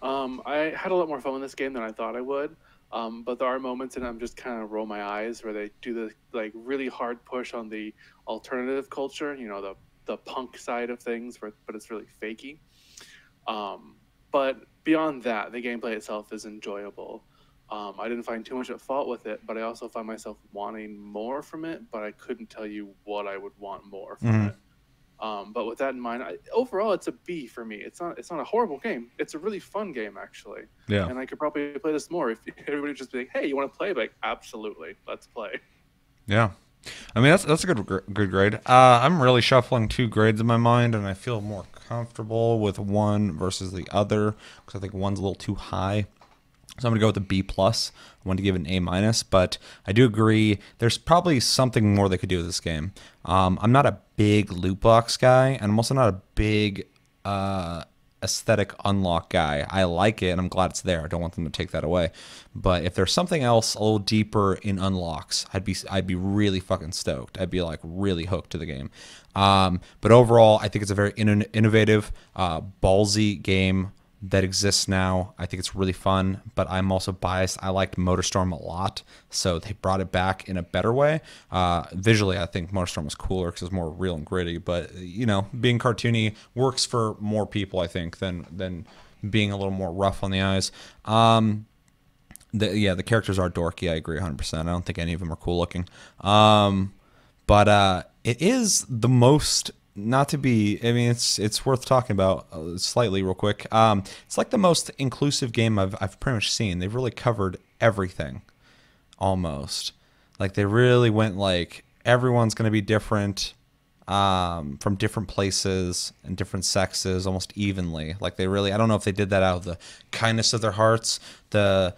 I had a lot more fun with this game than I thought I would. But there are moments and I'm just kind of roll my eyes where they do the like really hard push on the alternative culture, the punk side of things, but it's really fakey. But beyond that, the gameplay itself is enjoyable. I didn't find too much at fault with it, but I also find myself wanting more from it, but I couldn't tell you what I would want more from it. But with that in mind, overall, it's a B for me. It's not a horrible game. It's a really fun game, actually. Yeah. And I could probably play this more if everybody just be like, hey, you want to play? Like, absolutely, let's play. Yeah. I mean, that's a good grade. I'm really shuffling two grades in my mind, and I feel more comfortable with one versus the other because I think one's a little too high. So I'm going to go with a B+. I wanted to give it an A-, but I do agree there's probably something more they could do with this game. I'm not a big loot box guy, and I'm also not a big aesthetic unlock guy. I like it, and I'm glad it's there. I don't want them to take that away. But if there's something else a little deeper in unlocks, I'd be really fucking stoked. I'd be like really hooked to the game. But overall, I think it's a very innovative, ballsy game that exists now. I think it's really fun, but I'm also biased. I liked MotorStorm a lot, so they brought it back in a better way. Visually, I think MotorStorm was cooler because it's more real and gritty, but being cartoony works for more people, I think, than being a little more rough on the eyes. The characters are dorky. I agree 100%. I don't think any of them are cool looking. But it is the most, not to be, I mean, it's worth talking about slightly real quick. It's like the most inclusive game I've pretty much seen. They've really covered everything, almost. Like they really went like everyone's going to be different, from different places and different sexes, almost evenly. Like they really, I don't know if they did that out of the kindness of their hearts, the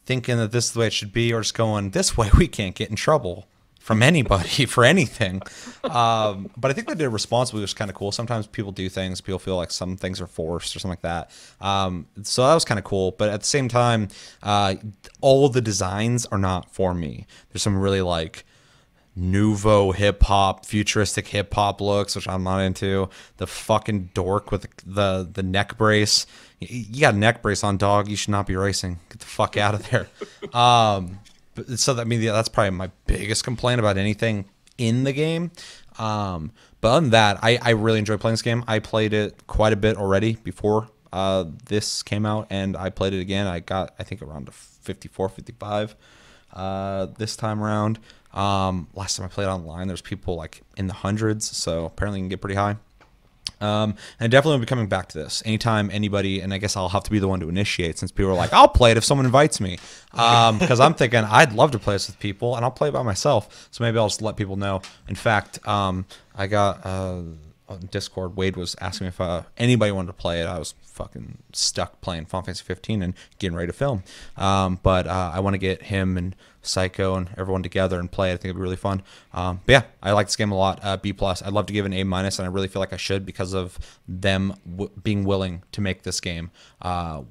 thinking that this is the way it should be, or just going this way we can't get in trouble from anybody for anything. But I think they did it responsibly, which is kind of cool. Sometimes people do things, people feel like some things are forced or something like that. So that was kind of cool. But at the same time, all the designs are not for me. There's some really like nouveau hip-hop, futuristic hip-hop looks, which I'm not into. The fucking dork with the neck brace. You got a neck brace on, dog. You should not be racing. Get the fuck out of there. So that, I mean, that's probably my biggest complaint about anything in the game. But other than that, I really enjoy playing this game. I played it quite a bit already before this came out, and I played it again. I got, I think, around 54, 55 this time around. Last time I played online, there's people like in the hundreds, so apparently you can get pretty high. And I definitely will be coming back to this anytime anybody, and I guess I'll have to be the one to initiate, since people are like, I'll play it if someone invites me. Because I'm thinking I'd love to play this with people, and I'll play it by myself. So maybe I'll just let people know. In fact, I got on Discord, Wade was asking me if anybody wanted to play it. I was fucking stuck playing Final Fantasy 15 and getting ready to film. But I want to get him and Psycho and everyone together and play it. I think it'd be really fun. But yeah, I like this game a lot. B+. I'd love to give it an A-, and I really feel like I should, because of them being willing to make this game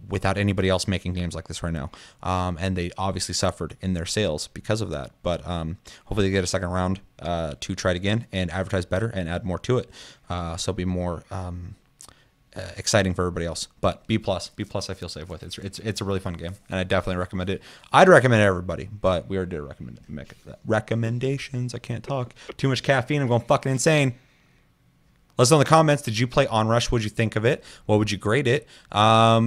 without anybody else making games like this right now. And they obviously suffered in their sales because of that. But hopefully they get a second round to try it again and advertise better and add more to it. So it'll be more exciting for everybody else. But B+, I feel safe with. It's a really fun game, and I definitely recommend it. I'd recommend it to everybody, but we already did recommendations. I can't talk. Too much caffeine. I'm going fucking insane. Let us know in the comments. Did you play Onrush? What'd you think of it? What would you grade it? Are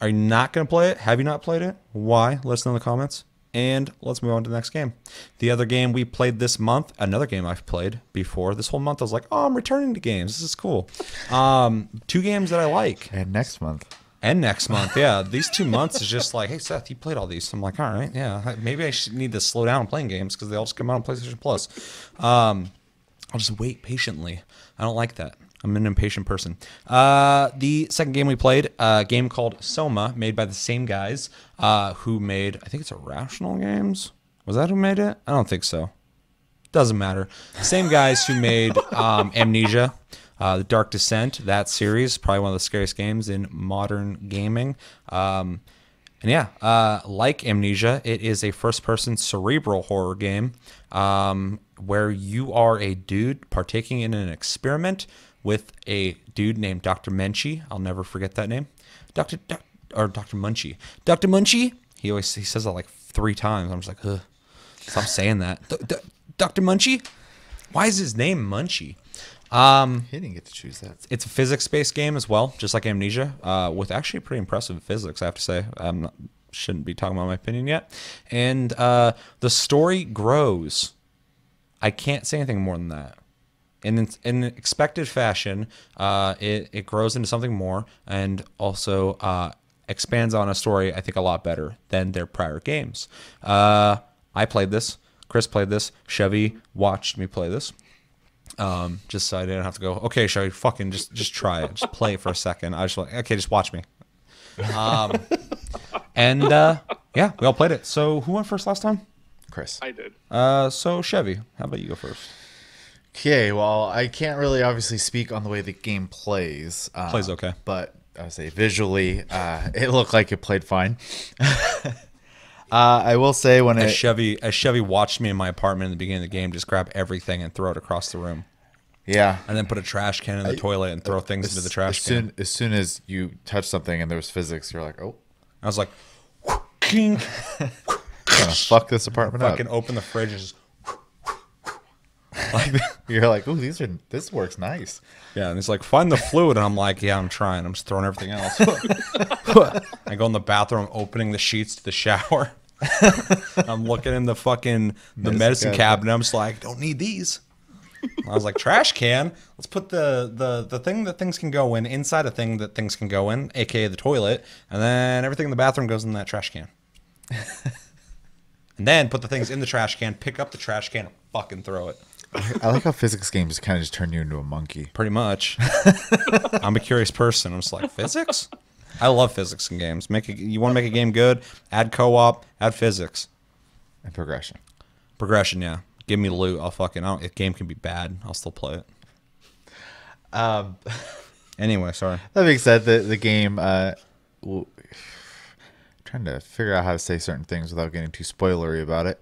you not going to play it? Have you not played it? Why? Let us know in the comments. And let's move on to the next game. The other game we played this month, another game I've played before. This whole month I was like, oh, I'm returning to games. This is cool. 2 games that I like. And next month. Yeah. These 2 months is just like, hey, Seth, you played all these. So I'm like, all right, yeah. Maybe I should need to slow down playing games, because they all just come out on PlayStation Plus. I'll just wait patiently. I don't like that. I'm an impatient person. The second game we played, a game called Soma, made by the same guys who made, I think it's Irrational Games. Was that who made it? I don't think so. Doesn't matter. Same guys who made Amnesia, The Dark Descent, that series, probably one of the scariest games in modern gaming. And yeah, like Amnesia, it is a first-person cerebral horror game where you are a dude partaking in an experiment with a dude named Dr. Menchie. I'll never forget that name. Dr. Munchie. Dr. Munchie? He says that like 3 times. I'm just like, ugh. Stop saying that. Dr. Munchie? Why is his name Munchie? He didn't get to choose that. It's a physics-based game as well, just like Amnesia, with actually pretty impressive physics, I have to say. Shouldn't be talking about my opinion yet. And the story grows. I can't say anything more than that. In an expected fashion, it grows into something more, and also expands on a story, I think, a lot better than their prior games. I played this. Chris played this. Chevy watched me play this. Just so I didn't have to go, okay, Chevy, fucking just try it. Just play it for a second. I just like, okay, just watch me. And yeah, we all played it. So who went first last time? Chris. I did. So Chevy, how about you go first? Okay, well, I can't really obviously speak on the way the game plays. Plays okay. But I would say visually, it looked like it played fine. I will say as Chevy watched me in my apartment in the beginning of the game, just grab everything and throw it across the room. Yeah. And then put a trash can in the toilet and throw things into the trash can. As soon as you touch something and there was physics, you're like, oh. I was like, king. Gonna fuck this apartment up. Fucking open the fridge and just like you're like, oh, this works nice. Yeah, and he's like, find the fluid, and I'm like, yeah, I'm trying. I'm just throwing everything else. I go in the bathroom, opening the sheets to the shower. I'm looking in the medicine cabinet. I'm just like, don't need these. I was like, trash can. Let's put the thing that things can go in inside a thing that things can go in, aka the toilet, and then everything in the bathroom goes in that trash can. And then put the things in the trash can, pick up the trash can, and fucking throw it. I like how physics games kind of just turn you into a monkey. Pretty much. I'm a curious person. I'm just like, physics? I love physics in games. You want to make a game good? Add co-op, add physics. And progression. Progression, yeah. Give me loot. If the game can be bad, I'll still play it. Anyway, sorry. That being said, the game, trying to figure out how to say certain things without getting too spoilery about it,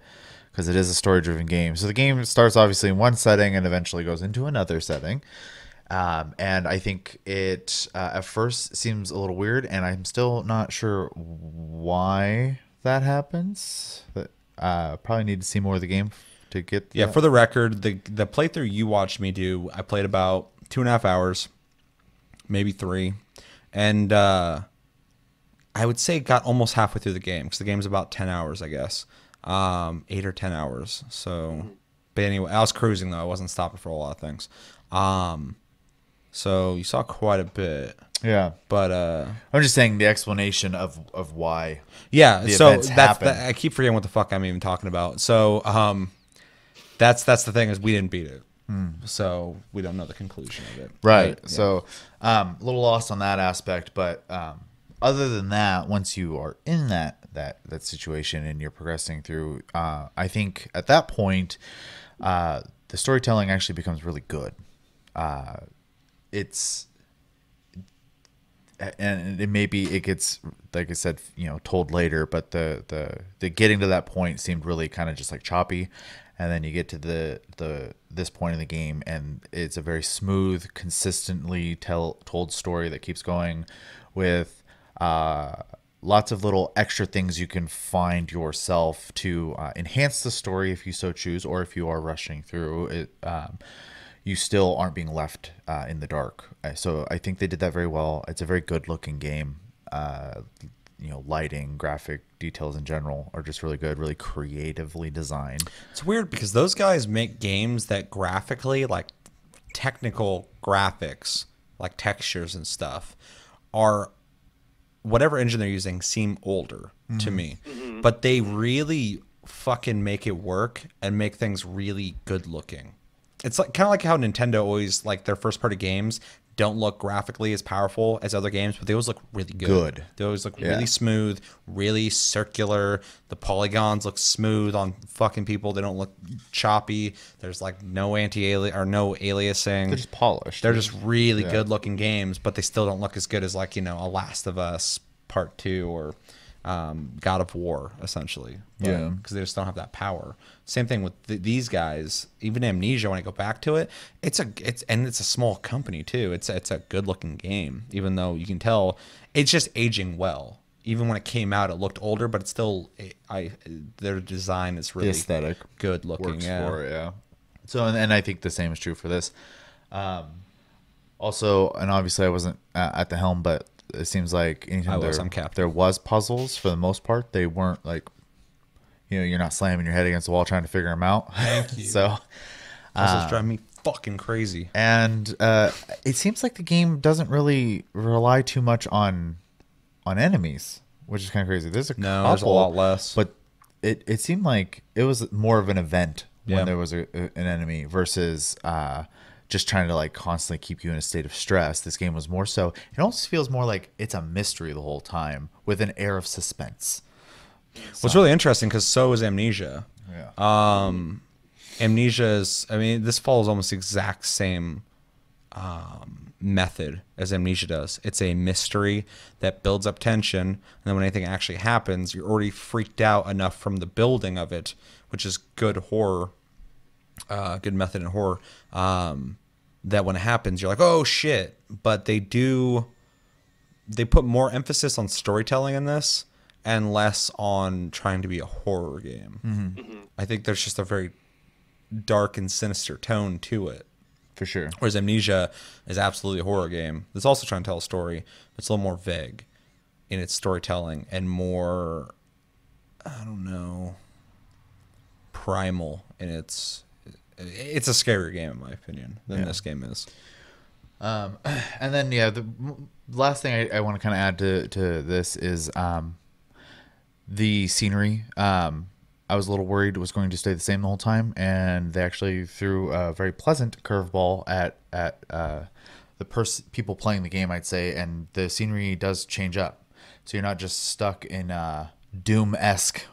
because it is a story-driven game. So the game starts obviously in one setting and eventually goes into another setting. And I think it at first seems a little weird, and I'm still not sure why that happens. But probably need to see more of the game to get. Yeah, for the record, the playthrough you watched me do, I played about 2.5 hours, maybe 3, and I would say got almost halfway through the game because the game's about 10 hours, I guess, 8 or 10 hours. So, but anyway, I was cruising though; I wasn't stopping for a lot of things. So you saw quite a bit. Yeah, but I'm just saying the explanation of why. Yeah, the so events happen. I keep forgetting what the fuck I'm even talking about. So that's the thing is we didn't beat it, so we don't know the conclusion of it. Right. Yeah. So a little lost on that aspect, but other than that, once you are in that situation and you're progressing through, I think at that point, the storytelling actually becomes really good. And it gets, like I said, told later, but the getting to that point seemed really kind of just like choppy, and then you get to this point in the game, and it's a very smooth, consistently told story that keeps going, with lots of little extra things you can find yourself to enhance the story if you so choose, or if you are rushing through it. You still aren't being left in the dark. So I think they did that very well. It's a very good looking game. Lighting, graphic details in general are just really good, really creatively designed. It's weird because those guys make games that graphically, like technical graphics, like textures and stuff, are whatever engine they're using seem older to me. But they really fucking make it work and make things really good looking. It's like kind of like how Nintendo always, like, their first party games don't look graphically as powerful as other games, but they always look really good. They always look really smooth, really circular. The polygons look smooth on fucking people. They don't look choppy. There's like no no aliasing. They're just polished. They're just really good looking games, but they still don't look as good as like, a Last of Us Part 2 or God of War, essentially. Because they just don't have that power. Same thing with these guys. Even Amnesia, when I go back to it, it's a small company too. It's a good looking game, even though you can tell it's just aging well. Even when it came out, it looked older, but it's still their design is really the aesthetic good looking. Works for it, yeah. So and I think the same is true for this. Also, and obviously I wasn't at the helm, but it seems like anytime there was puzzles, for the most part, they weren't like, you're not slamming your head against the wall trying to figure them out. Thank you. So puzzles drive me fucking crazy. And it seems like the game doesn't really rely too much on enemies, which is kind of crazy. There's a lot less, but it seemed like it was more of an event when there was an enemy versus just trying to like constantly keep you in a state of stress. This game was more so, it almost feels more like it's a mystery the whole time with an air of suspense. What's really interesting, because so is Amnesia. Yeah. Amnesia is, this follows almost the exact same method as Amnesia does. It's a mystery that builds up tension, and then when anything actually happens, you're already freaked out enough from the building of it, which is good horror. Good method in horror, that when it happens you're like, oh shit. But they put more emphasis on storytelling in this and less on trying to be a horror game. I think there's just a very dark and sinister tone to it, for sure. Whereas Amnesia is absolutely a horror game that's also trying to tell a story, but it's a little more vague in its storytelling and more, I don't know, primal in its. It's a scarier game, in my opinion, than this game is. And then, the last thing I want to kind of add to this is the scenery. I was a little worried it was going to stay the same the whole time, and they actually threw a very pleasant curveball at the people playing the game, I'd say, and the scenery does change up. So you're not just stuck in Doom-esque,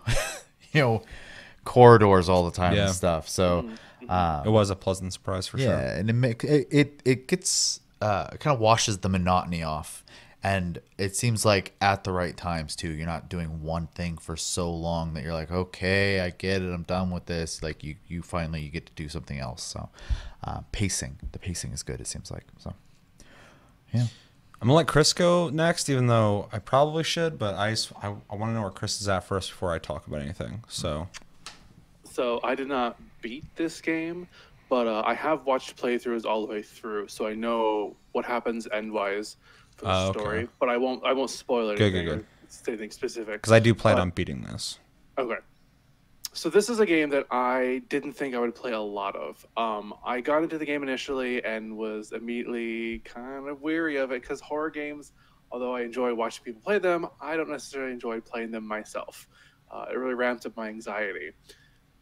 corridors all the time and stuff. So it was a pleasant surprise for sure. Yeah, and it gets kind of washes the monotony off, and it seems like at the right times too. You're not doing one thing for so long that you're like, okay, I get it, I'm done with this. Like you finally get to do something else. So the pacing is good, it seems like. So yeah. I'm gonna let Chris go next, even though I probably should, but I want to know where Chris is at first before I talk about anything. So So I did not beat this game, but I have watched playthroughs all the way through, so I know what happens end-wise for the Oh, story. okay. But I won't spoil Good, anything good, or good. say anything specific. Because I do plan But- on beating this. Okay. So this is a game that I didn't think I would play a lot of. I got into the game initially and was immediately kind of weary of it because horror games, although I enjoy watching people play them, I don't necessarily enjoy playing them myself. It really ramps up my anxiety.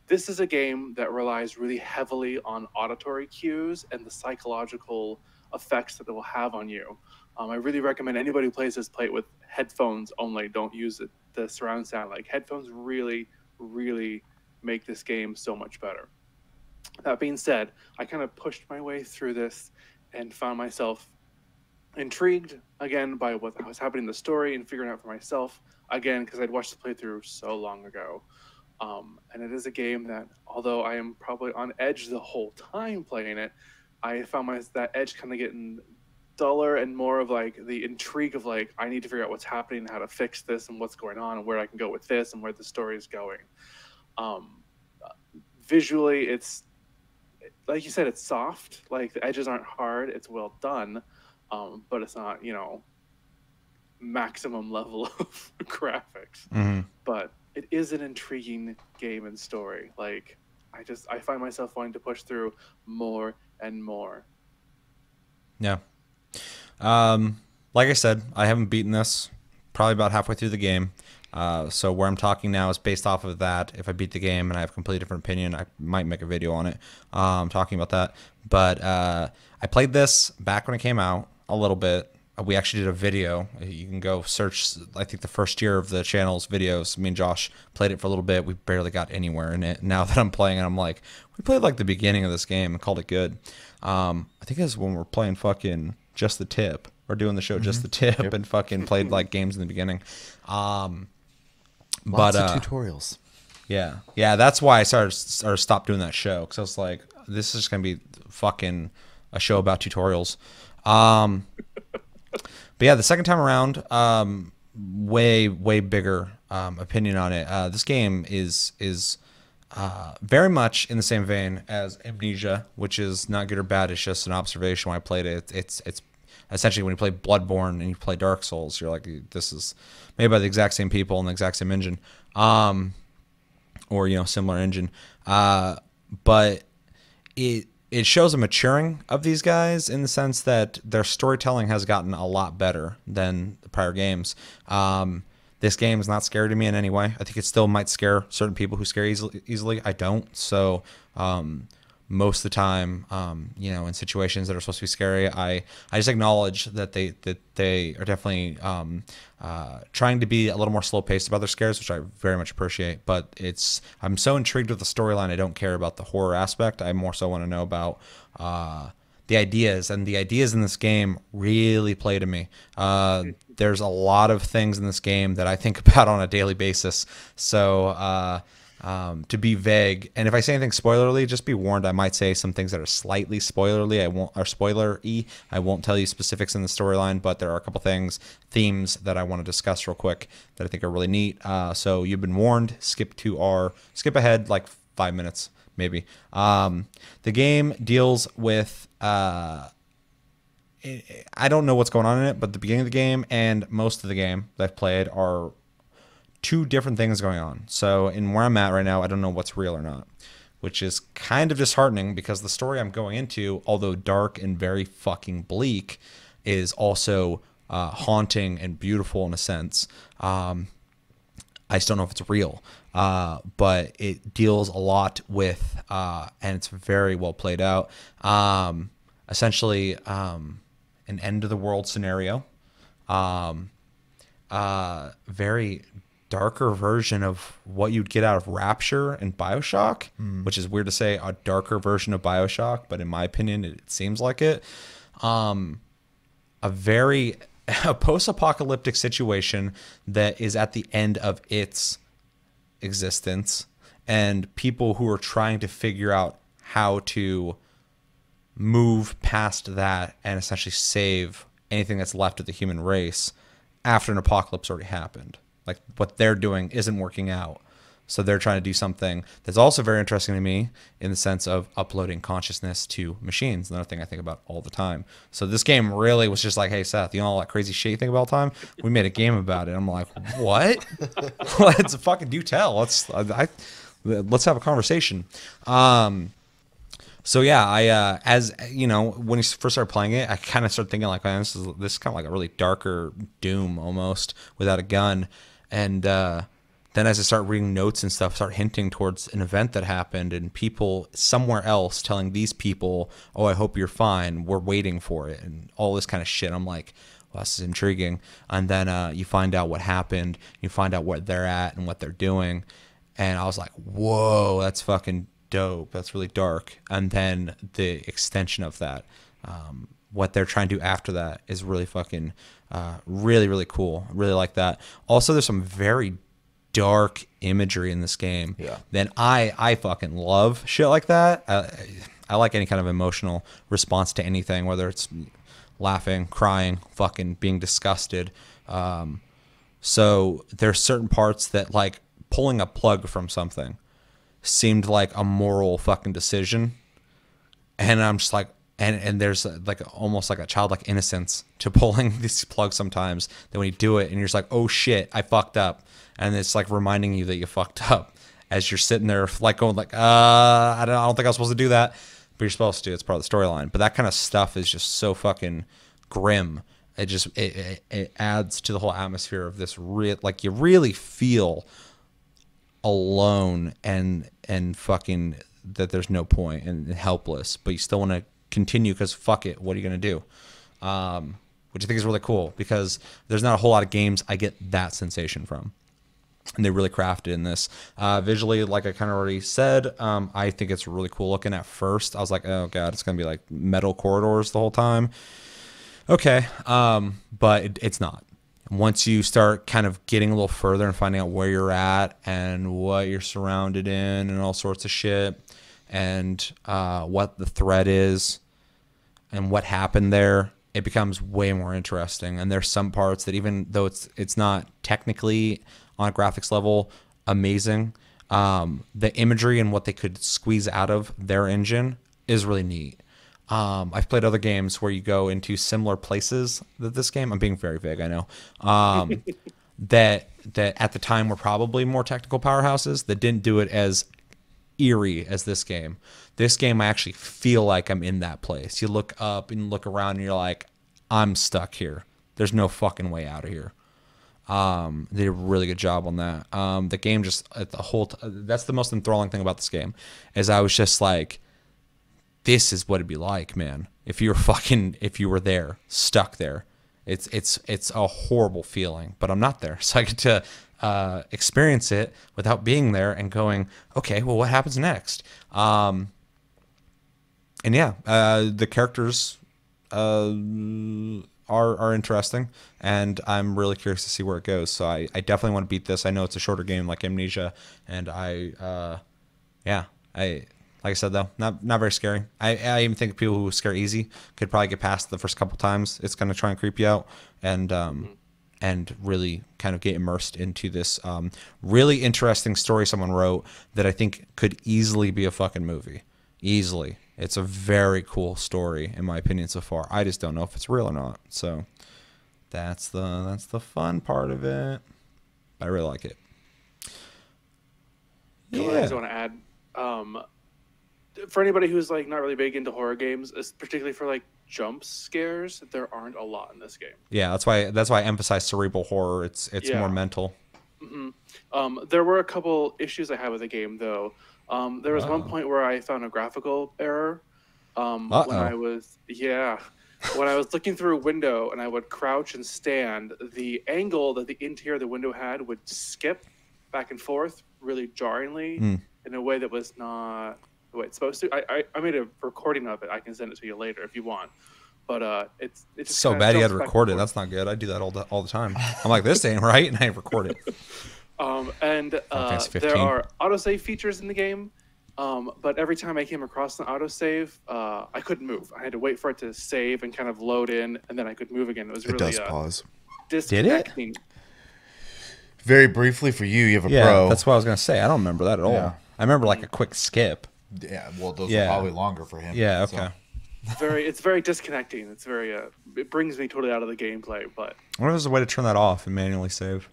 This is a game that relies really heavily on auditory cues and the psychological effects that it will have on you. I really recommend anybody who plays this play it with headphones only. Don't use the surround sound. Like headphones really make this game so much better. That being said, I kind of pushed my way through this and found myself intrigued again by what was happening in the story and figuring out for myself again because I'd watched the playthrough so long ago. And it is a game that, although I am probably on edge the whole time playing it, I found that edge kind of getting duller and more of like the intrigue of like I need to figure out what's happening, how to fix this, and what's going on, and where I can go with this, and where the story is going. Visually, it's like you said, it's soft. Like the edges aren't hard. It's well done, but it's not maximum level of graphics. Mm-hmm. But it is an intriguing game and story. Like I find myself wanting to push through more and more. Yeah. Like I said, I haven't beaten this. Probably about halfway through the game. So where I'm talking now is based off of that. If I beat the game and I have a completely different opinion, I might make a video on it talking about that. But I played this back when it came out a little bit. We actually did a video. You can go search, I think, the first year of the channel's videos. Me and Josh played it for a little bit. We barely got anywhere in it. Now that I'm playing it, I'm like, we played like the beginning of this game and called it good. I think it was when we're playing fucking Just the Tip. Or doing the show Just the Tip and fucking played like games in the beginning. Lots of tutorials. Yeah, that's why I stopped doing that show because I was like, this is just gonna be fucking a show about tutorials. But yeah, the second time around, way bigger opinion on it. This game is very much in the same vein as Amnesia, which is not good or bad. It's just an observation. When I played it, it's essentially when you play Bloodborne and you play Dark Souls, you're like, this is made by the exact same people and the exact same engine, or similar engine. But it shows a maturing of these guys in the sense that their storytelling has gotten a lot better than the prior games. This game is not scary to me in any way. I think it still might scare certain people who scare easily. I don't. So most of the time, in situations that are supposed to be scary, I just acknowledge that they are definitely trying to be a little more slow paced about their scares, which I very much appreciate. But I'm so intrigued with the storyline, I don't care about the horror aspect. I more so want to know about the ideas, and the ideas in this game really play to me. There's a lot of things in this game that I think about on a daily basis. So to be vague, and if I say anything spoilerly, just be warned. I might say some things that are slightly spoilery. I won't tell you specifics in the storyline, but there are a couple themes that I want to discuss real quick that I think are really neat. So you've been warned. Skip ahead like 5 minutes maybe. The game deals with I don't know what's going on in it, but the beginning of the game and most of the game that I've played are two different things going on. So in where I'm at right now, I don't know what's real or not, which is kind of disheartening because the story I'm going into, although dark and very fucking bleak, is also haunting and beautiful in a sense. I just don't know if it's real, but it deals a lot with, and it's very well played out, essentially an end of the world scenario, very darker version of what you'd get out of Rapture and BioShock, which is weird to say, a darker version of BioShock, but in my opinion, it seems like it. A post-apocalyptic situation that is at the end of its existence, and people who are trying to figure out how to move past that and essentially save anything that's left of the human race after an apocalypse already happened. Like what they're doing isn't working out. So they're trying to do something that's also very interesting to me in the sense of uploading consciousness to machines. Another thing I think about all the time. So this game really was just like, hey, Seth, you know all that crazy shit you think about all the time? We made a game about it. I'm like, what? Let's fucking do tell. Let's have a conversation. So yeah, I as you know, when you first started playing it, I kind of started thinking like, man, this is kind of like a really darker Doom almost without a gun, and then as I start reading notes and stuff, start hinting towards an event that happened and people somewhere else telling these people, oh, I hope you're fine, we're waiting for it, and all this kind of shit. I'm like, well, this is intriguing. And then you find out what happened, you find out where they're at and what they're doing, and I was like, whoa, that's fucking dope. That's really dark. And then the extension of that, what they're trying to do after that is really fucking really, really cool. I really like that. Also, there's some very dark imagery in this game. Yeah. Then I fucking love shit like that. I like any kind of emotional response to anything, whether it's laughing, crying, fucking being disgusted. So there's certain parts that, like, pulling a plug from something seemed like a moral fucking decision, and I'm just like, and there's like almost like a childlike innocence to pulling these plugs sometimes, that when you do it and you're just like, oh shit, I fucked up, and it's like reminding you that you fucked up as you're sitting there like going like, I don't think I was supposed to do that, but you're supposed to. It's part of the storyline. But that kind of stuff is just so fucking grim. It adds to the whole atmosphere of this like you really feel alone and fucking that there's no point and helpless, but you still want to continue because fuck it, what are you gonna do? Which I think is really cool because there's not a whole lot of games I get that sensation from, and they really crafted in this. Visually, like I kind of already said, I think it's really cool looking. At first I was like, oh god, it's gonna be like metal corridors the whole time. Okay, but it's not. Once you start kind of getting a little further and finding out where you're at and what you're surrounded in and all sorts of shit, and what the threat is and what happened there, it becomes way more interesting. And there's some parts that, even though it's not technically on a graphics level amazing, the imagery and what they could squeeze out of their engine is really neat. I've played other games where you go into similar places that this game, I'm being very vague, I know, that at the time were probably more technical powerhouses that didn't do it as eerie as this game. This game, I actually feel like I'm in that place. You look up and look around and you're like, I'm stuck here. There's no fucking way out of here. They did a really good job on that. The game just, that's the most enthralling thing about this game, is I was just like, this is what it'd be like, man. If you were there, stuck there. It's a horrible feeling, but I'm not there. So I get to experience it without being there and going, okay, well, what happens next? And yeah, the characters are interesting, and I'm really curious to see where it goes. So I definitely want to beat this. I know it's a shorter game like Amnesia, and like I said, though, not very scary. I even think people who scare easy could probably get past the first couple times. It's going to try and creep you out and really kind of get immersed into this really interesting story someone wrote that I think could easily be a fucking movie. Easily. It's a very cool story, in my opinion, so far. I just don't know if it's real or not. So that's the fun part of it. But I really like it. Yeah. I just want to add, for anybody who's like not really big into horror games, particularly for like jump scares, there aren't a lot in this game. Yeah, that's why I emphasize cerebral horror. It's more mental. Mm-hmm. There were a couple issues I had with the game, though. There was one point where I found a graphical error. When I was looking through a window and I would crouch and stand, the angle that the interior of the window had would skip back and forth really jarringly in a way that was not the way it's supposed to. I made a recording of it. I can send it to you later if you want. But it's just so bad you had to record it. That's not good. I do that all the time. I'm like, this ain't right, and I record it. There are autosave features in the game, but every time I came across an autosave, I couldn't move. I had to wait for it to save and kind of load in, and then I could move again. It was really does pause. Disconnecting. Did very briefly for you, you have a Yeah, Pro. that's what I was gonna say. I don't remember that at all. Yeah. I remember like a quick skip. Yeah, well, those Yeah. are probably longer for him. Yeah, so. okay. It's very disconnecting. It's very it brings me totally out of the gameplay. But I wonder if there's a way to turn that off and manually save.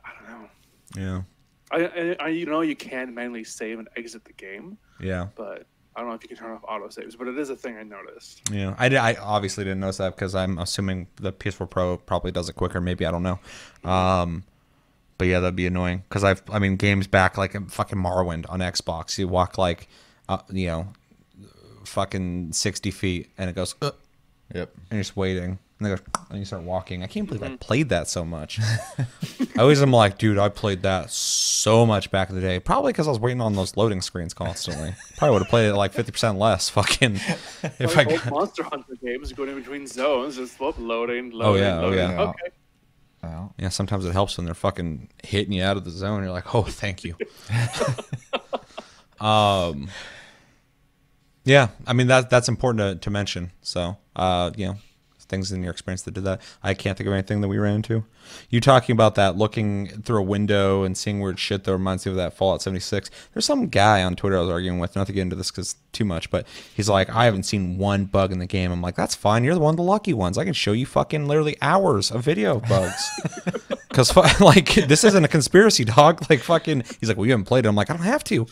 I don't know. Yeah. You can manually save and exit the game, Yeah. but I don't know if you can turn off autosaves. But it is a thing I noticed. Yeah. I obviously didn't notice that because I'm assuming the PS4 Pro probably does it quicker. Maybe, I don't know. But yeah, that'd be annoying because I mean, games back like fucking Morrowind on Xbox. You walk like, fucking 60 feet and it goes, Yep. and you're just waiting. And they go, and you start walking. I can't believe I played that so much. I always am like, dude, I played that so much back in the day. Probably because I was waiting on those loading screens constantly. Probably would have played it like 50% less. Fucking, if I Old Monster Hunter games going in between zones, just loading. Oh, yeah. Okay. Well, yeah, sometimes it helps when they're fucking hitting you out of the zone. You're like, oh, thank you. Yeah, I mean that's important to mention. So, things in your experience that did that. I can't think of anything that we ran into. You talking about that looking through a window and seeing weird shit that reminds me of that Fallout 76. There's some guy on Twitter I was arguing with, not to get into this because too much, but he's like, I haven't seen one bug in the game. I'm like, that's fine. You're the one of the lucky ones. I can show you fucking literally hours of video of bugs. Because like this isn't a conspiracy, dog. Like fucking, he's like, well, you haven't played it. I'm like, I don't have to.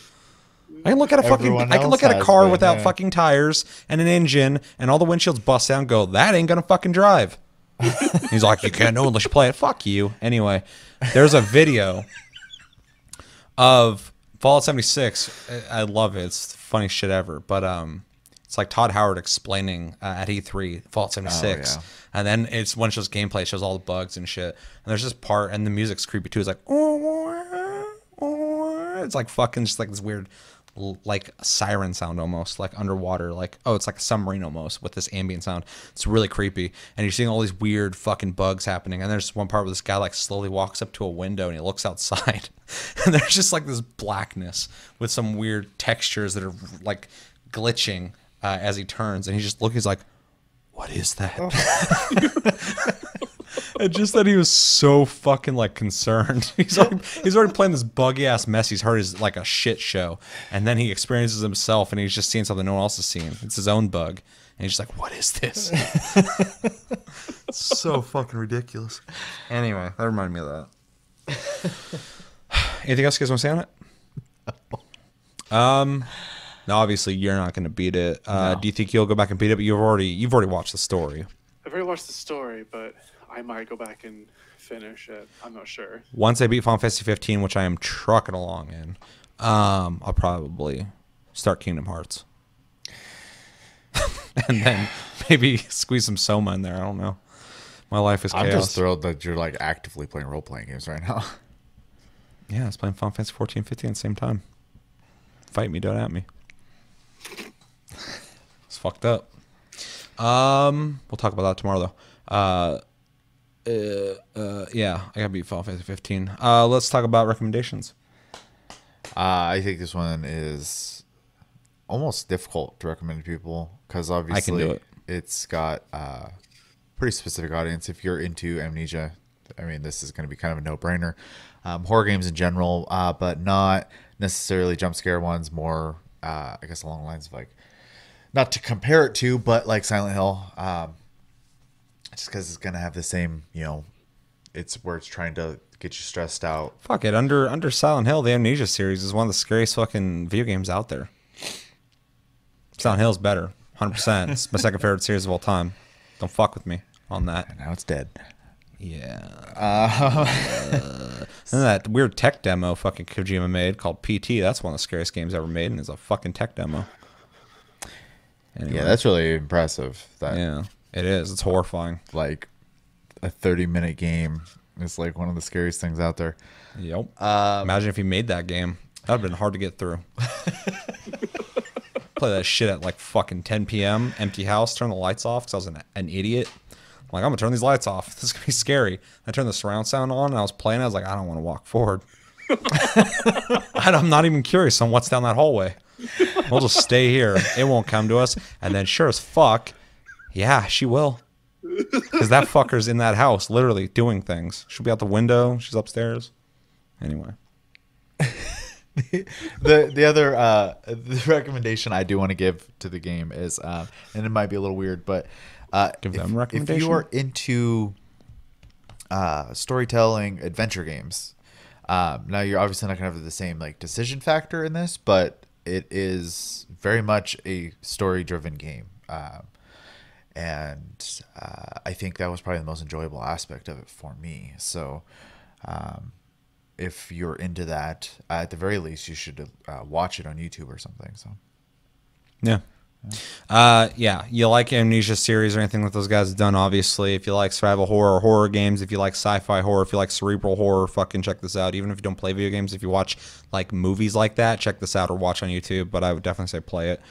I can look at a car without fucking tires and an engine and all the windshields bust out and go, that ain't gonna fucking drive. He's like, you can't know unless you play it. Fuck you. Anyway, there's a video of Fallout 76. I love it. It's the funniest shit ever. But it's like Todd Howard explaining at E3 Fallout 76. yeah. And then it's one of those gameplay, it shows all the bugs and shit. And there's this part, and the music's creepy too. It's like, it's like fucking just like this weird like siren sound almost, like underwater, like, oh, it's like a submarine almost with this ambient sound. It's really creepy, and you're seeing all these weird fucking bugs happening. And there's one part where this guy like slowly walks up to a window and he looks outside and there's just like this blackness with some weird textures that are like glitching as he turns, and he's like, what is that? And just that he was so fucking like concerned. He's already playing this buggy ass mess he's heard is like a shit show, and then he experiences himself and he's just seeing something no one else has seen. It's his own bug, and he's just like, what is this? So fucking ridiculous. Anyway, that reminded me of that. Anything else you guys want to say on it? No, obviously you're not going to beat it. No. Do you think you'll go back and beat it? But you've already watched the story. I've already watched the story, but I might go back and finish it. I'm not sure. Once I beat Final Fantasy 15, which I am trucking along in, I'll probably start Kingdom Hearts. And then maybe squeeze some Soma in there. I don't know. My life is chaos. I'm just thrilled that you're like actively playing role-playing games right now. Yeah, I was playing Final Fantasy 14 and 15 at the same time. Fight me, don't at me. It's fucked up. We'll talk about that tomorrow, though. Yeah, I gotta beat Final Fantasy 15. Let's talk about recommendations. I think this one is almost difficult to recommend to people because obviously I can do it. It's got a pretty specific audience. If you're into Amnesia, I mean, this is going to be kind of a no-brainer. Horror games in general, but not necessarily jump scare ones. More, I guess, along the lines of like, not to compare it to, but like Silent Hill. Just because it's going to have the same, it's where it's trying to get you stressed out. Fuck it. Under Silent Hill, the Amnesia series is one of the scariest fucking video games out there. Silent Hill's better. 100%. It's my second favorite series of all time. Don't fuck with me on that. And now it's dead. Yeah. And that weird tech demo fucking Kojima made called PT, that's one of the scariest games ever made, and it's a fucking tech demo. Anyway. Yeah, that's really impressive. Yeah, it is. It's horrifying. Like a 30-minute game is like one of the scariest things out there. Yep. Imagine if he made that game. That would have been hard to get through. Play that shit at like fucking 10 p.m. Empty house. Turn the lights off because I was an idiot. I'm like, I'm gonna turn these lights off. This is gonna be scary. I turned the surround sound on and I was playing. I was like, I don't want to walk forward. I'm not even curious on what's down that hallway. We'll just stay here. It won't come to us. And then sure as fuck, yeah, she will. Because that fucker's in that house, literally doing things. She'll be out the window. She's upstairs. Anyway. The other the recommendation I do want to give to the game is, and it might be a little weird, but Give them a if recommendation? you are into storytelling adventure games, now you're obviously not gonna have the same like decision factor in this, but it is very much a story driven game. And I think that was probably the most enjoyable aspect of it for me. So if you're into that, at the very least, you should watch it on YouTube or something. So Yeah. Yeah, you like Amnesia series or anything that those guys have done, obviously. If you like survival horror or horror games, if you like sci-fi horror, if you like cerebral horror, fucking check this out. Even if you don't play video games, if you watch like movies like that, check this out or watch on YouTube. But I would definitely say play it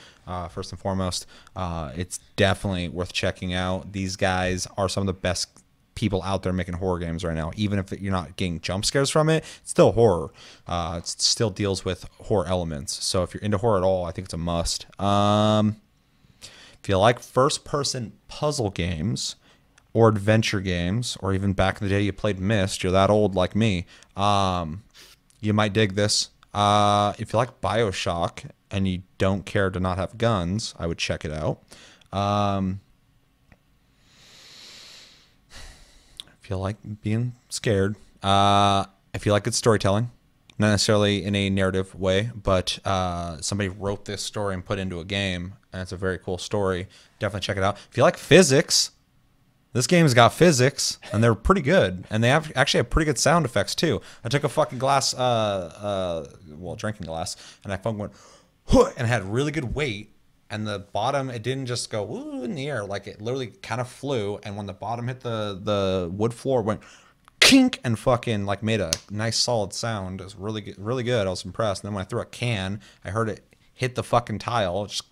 first and foremost. It's definitely worth checking out. These guys are some of the best people out there making horror games right now. Even if you're not getting jump scares from it, it's still horror. It still deals with horror elements. So if you're into horror at all, I think it's a must. If you like first-person puzzle games or adventure games, or even back in the day you played Myst, you're that old like me, you might dig this. If you like BioShock and you don't care to not have guns, I would check it out. If you like being scared, if you like good storytelling, not necessarily in a narrative way, but somebody wrote this story and put it into a game, and it's a very cool story. Definitely check it out. If you like physics, this game's got physics, and they're pretty good, and they actually have pretty good sound effects too. I took a fucking glass, drinking glass, and I fucking went, and it had really good weight. And the bottom, it didn't just go woo in the air, like it literally kind of flew. And when the bottom hit the wood floor, it went kink and fucking like made a nice solid sound. It was really good, really good. I was impressed. And then when I threw a can, I heard it hit the fucking tile, just,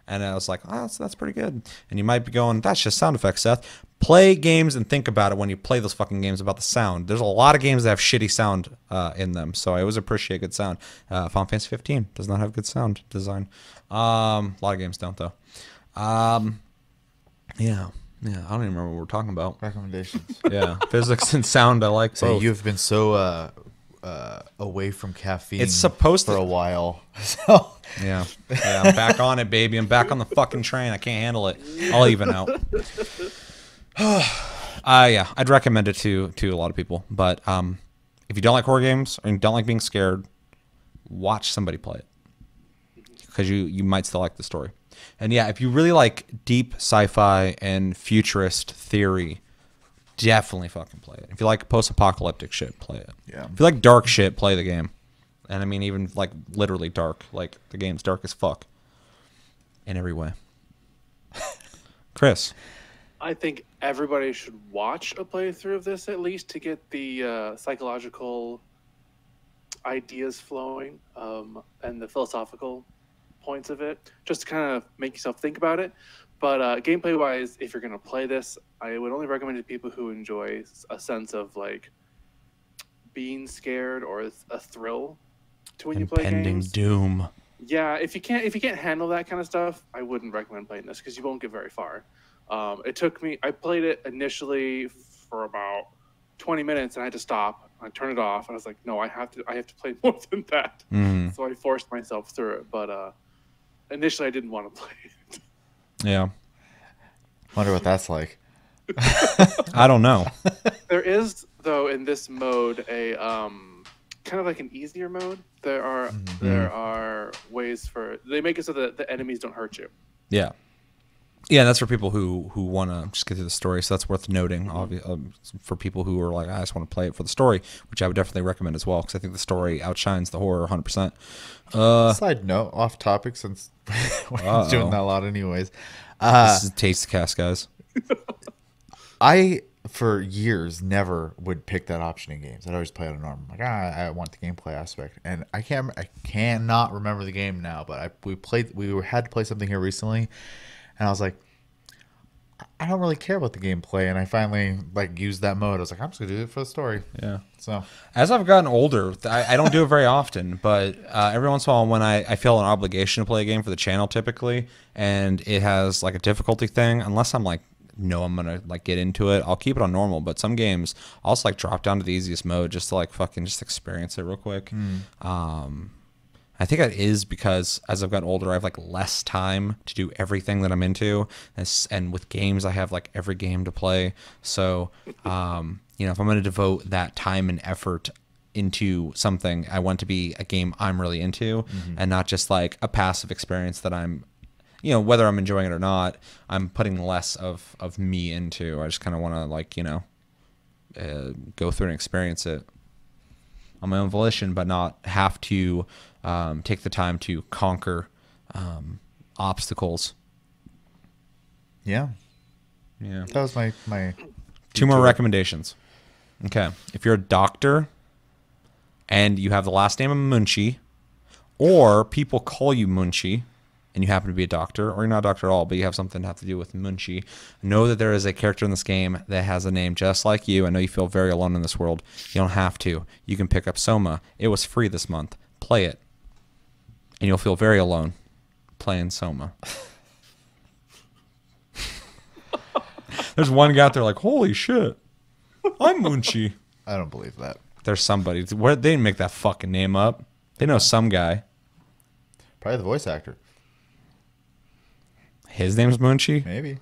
and I was like, oh, that's pretty good. And you might be going, that's just sound effects, Seth. Play games and think about it when you play those fucking games about the sound. There's a lot of games that have shitty sound in them, so I always appreciate good sound. Final Fantasy 15 does not have good sound design. A lot of games don't, though. Yeah, I don't even remember what we're talking about. recommendations. Yeah, physics and sound, I like So both. you've been so away from caffeine. It's supposed for to- a while. So Yeah, I'm back on it, baby. I'm back on the fucking train. I can't handle it. I'll even out. Yeah, I'd recommend it to a lot of people. But if you don't like horror games or you don't like being scared, watch somebody play it, because you might still like the story. And yeah, if you really like deep sci-fi and futurist theory, definitely fucking play it. If you like post-apocalyptic shit, play it. Yeah. If you like dark shit, play the game. And I mean, even like literally dark. Like the game's dark as fuck in every way. Chris. I think everybody should watch a playthrough of this at least to get the psychological ideas flowing and the philosophical points of it, just to kind of make yourself think about it. But gameplay wise, if you're going to play this, I would only recommend it to people who enjoy a sense of like being scared or a thrill to when you play Impending games. doom. Yeah, if you can't handle that kind of stuff, I wouldn't recommend playing this because you won't get very far. It took me. I played it initially for about 20 minutes, and I had to stop. I turned it off. And I was like, no, I have to play more than that. Mm. So I forced myself through it. But initially, I didn't want to play it. Yeah. wonder what that's like. I don't know. There is, though, in this mode a kind of like an easier mode. There are ways for they make it so that the enemies don't hurt you. Yeah. Yeah, that's for people who want to just get through the story. So that's worth noting. For people who are like, I just want to play it for the story, which I would definitely recommend as well, because I think the story outshines the horror 100%. Side note, off topic, since we're doing that a lot anyways. This is a taste cast, guys. I, for years, never would pick that option in games. I'd always play it on normal. Like, I want the gameplay aspect, and I cannot remember the game now. But we had to play something here recently, and I was like, I don't really care about the gameplay, and I finally like used that mode. I was like, I'm just gonna do it for the story. Yeah. So As I've gotten older, I don't do it very often, but every once in a while when I feel an obligation to play a game for the channel typically, and it has like a difficulty thing, unless I'm like know I'm gonna like get into it, I'll keep it on normal. But some games I'll just like drop down to the easiest mode just to like fucking just experience it real quick. I think that is because as I've gotten older, I have like less time to do everything that I'm into, and with games I have like every game to play. So if I'm going to devote that time and effort into something, I want to be a game I'm really into, and not just like a passive experience that I'm, whether I'm enjoying it or not, I'm putting less of me into. I just kind of want to like, go through and experience it on my own volition, but not have to take the time to conquer obstacles. Yeah. Yeah. That was my 2 more recommendations. Okay. If you're a doctor and you have the last name of Munchie, or people call you Munchie, and you happen to be a doctor, or you're not a doctor at all, but you have something to have to do with Munchie, know that there is a character in this game that has a name just like you. I know you feel very alone in this world. You don't have to. You can pick up Soma. It was free this month. Play it. And you'll feel very alone playing Soma. There's one guy out there like, holy shit, I'm Munchie. I don't believe that. There's somebody. They didn't make that fucking name up. They know some guy. Probably the voice actor. His name's Munchie. Maybe.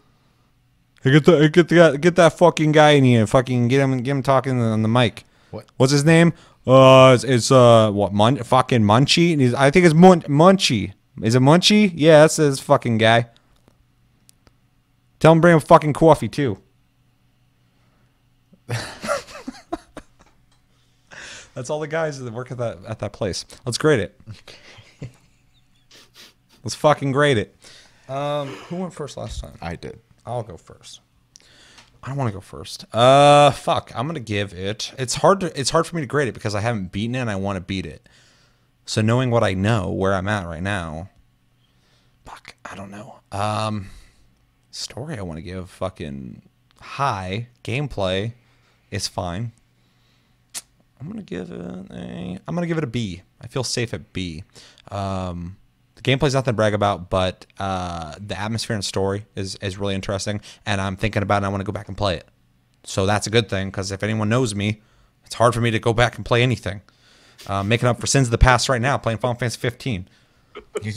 Hey, get that fucking guy in here. Fucking get him talking on the mic. What? What's his name? It's fucking Munchie. I think it's Munchie. Is it Munchie? Yeah, that's his fucking guy. Tell him to bring him fucking coffee too. That's all the guys that work at that place. Let's grade it. Let's fucking grade it. Who went first last time? I did. I'll go first. I don't want to go first. Fuck. I'm gonna give it. It's hard for me to grade it because I haven't beaten it and I want to beat it. So knowing what I know, where I'm at right now, fuck. I don't know. Story I want to give fucking high. Gameplay is fine. I'm gonna give it a B. I feel safe at B. The gameplay's nothing to brag about, but the atmosphere and story is really interesting, and I'm thinking about it, and I want to go back and play it. So that's a good thing, because if anyone knows me, it's hard for me to go back and play anything. Making up for sins of the past right now, playing Final Fantasy 15. You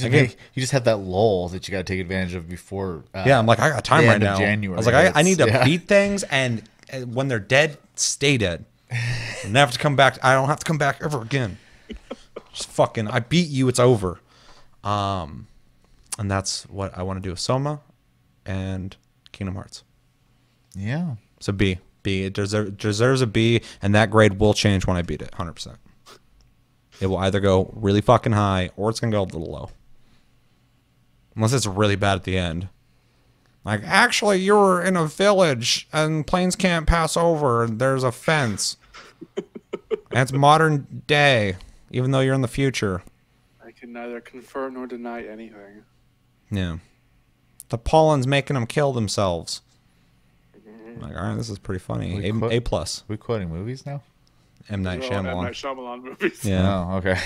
just have that lull that you got to take advantage of before. Yeah, I'm like, I got time right now. January, I was like, I need to beat things, and when they're dead, stay dead. I never have to come back. I don't have to come back ever again. Just fucking, I beat you. It's over. And that's what I want to do with Soma and Kingdom Hearts. Yeah. So B. It deserves a B, and that grade will change when I beat it, 100%. It will either go really fucking high, or it's going to go a little low. Unless it's really bad at the end. Like, actually, you were in a village, and planes can't pass over, and there's a fence. And it's modern day, even though you're in the future. I can neither confirm nor deny anything. Yeah. The pollen's making them kill themselves. Like, all right, this is pretty funny. A plus. We quoting movies now? M. Night Shyamalan. M. Night Shyamalan movies. Yeah. Oh, okay.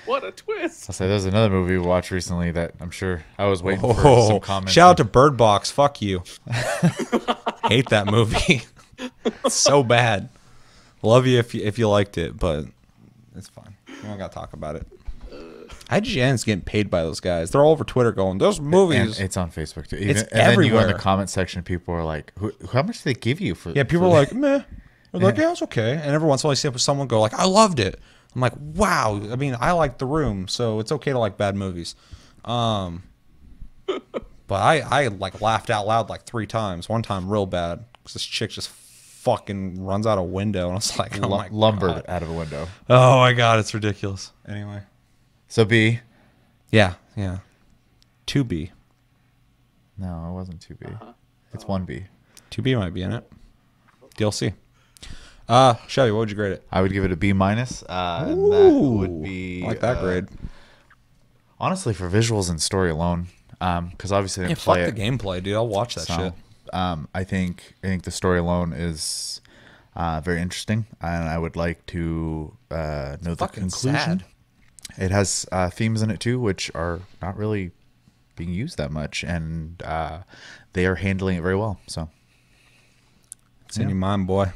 What a twist. I'll say there's another movie we watched recently that I'm sure I was waiting for some comments. Shout out to Bird Box. Fuck you. Hate that movie. It's so bad. Love you if you liked it, but it's fine. We don't got to talk about it. IGN's getting paid by those guys. They're all over Twitter going, those movies. And it's on Facebook too. It's and then you go in everywhere. the comment section, people are like, how much do they give you for? Yeah, people are like, meh. They're like, yeah, it's okay. And every once in a while, I see someone go like, I loved it. I'm like, wow. I mean, I like The Room, so it's okay to like bad movies. But I like laughed out loud like 3 times. One time real bad because this chick just fucking runs out a window, and I was like, oh my lumbered God. out of a window. Oh my God, it's ridiculous. Anyway. So B. Yeah. 2B. No, it wasn't 2B. It's 1B. 2B might be in it. DLC. Shelby, what would you grade it? I would give it a B minus. And that would be I like that grade. Honestly, for visuals and story alone, because obviously I didn't fuck play the it. gameplay, dude. I'll watch that shit. I think the story alone is very interesting, and I would like to know the Fucking conclusion. sad. It has themes in it too, which are not really being used that much, and they are handling it very well. So It's in your mind, boy.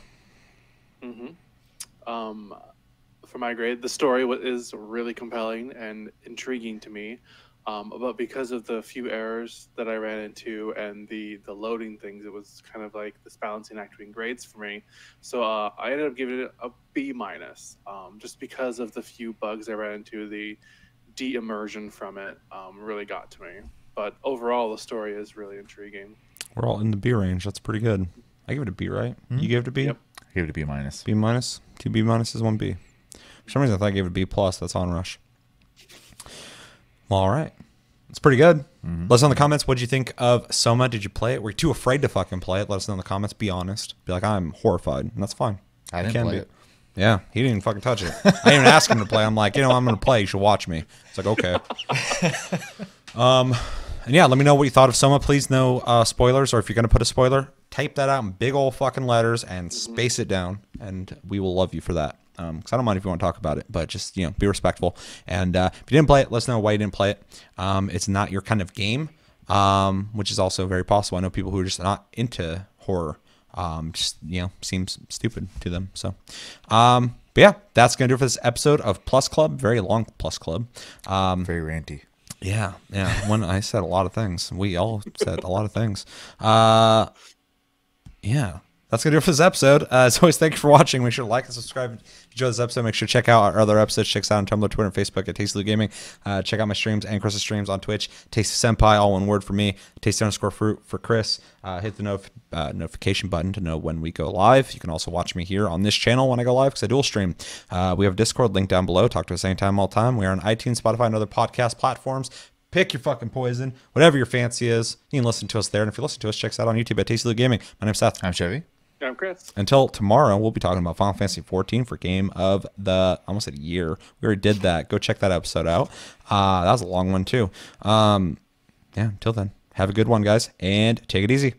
For my grade, the story is really compelling and intriguing to me, but because of the few errors that I ran into and the loading things, it was kind of like this balancing act between grades for me. So I ended up giving it a B minus, just because of the few bugs I ran into. The de-immersion from it really got to me. But overall, the story is really intriguing. We're all in the B range. That's pretty good. I give it a B, right? You gave it a B? Yep. I gave it a B minus. B minus? 2 B minuses, 1 B. For some reason, I thought I gave it a B plus. That's Onrush. Well, all right. It's pretty good. Let us know in the comments. What did you think of Soma? Did you play it? Were you too afraid to fucking play it? Let us know in the comments. Be honest. Be like, I'm horrified. And that's fine. I You didn't can play be. it. Yeah, he didn't even fucking touch it. I didn't even ask him to play. I'm like, I'm going to play. You should watch me. It's like, okay. And yeah, let me know what you thought of Soma. Please, no spoilers, or if you're going to put a spoiler, type that out in big old fucking letters and space it down, and we will love you for that. Because I don't mind if you want to talk about it, but just, be respectful. And if you didn't play it, let us know why you didn't play it. It's not your kind of game, which is also very possible. I know people who are just not into horror. Just, seems stupid to them. So, but yeah, that's going to do it for this episode of Plus Club. Very long Plus Club. Very ranty. Yeah. When I said a lot of things, we all said a lot of things. Yeah. That's going to do it for this episode. As always, thank you for watching. Make sure to like and subscribe. If you enjoyed this episode, make sure to check out our other episodes. Check us out on Tumblr, Twitter, and Facebook at Tasty Loot Gaming. Check out my streams and Chris's streams on Twitch. Tasty Senpai, all one word for me. Tasty_fruit for Chris. Hit the notification button to know when we go live. You can also watch me here on this channel when I go live because I dual stream. We have a Discord link down below. Talk to us anytime, all the time. We are on iTunes, Spotify, and other podcast platforms. Pick your fucking poison. Whatever your fancy is, you can listen to us there. And if you listen to us, check us out on YouTube at Tasty Loot Gaming. My name's Seth. I'm Chevy. I'm Chris. Until tomorrow, we'll be talking about Final Fantasy 14 for Game of the, I almost said year. We already did that. Go check that episode out. That was a long one, too. Yeah, until then, have a good one, guys, and take it easy.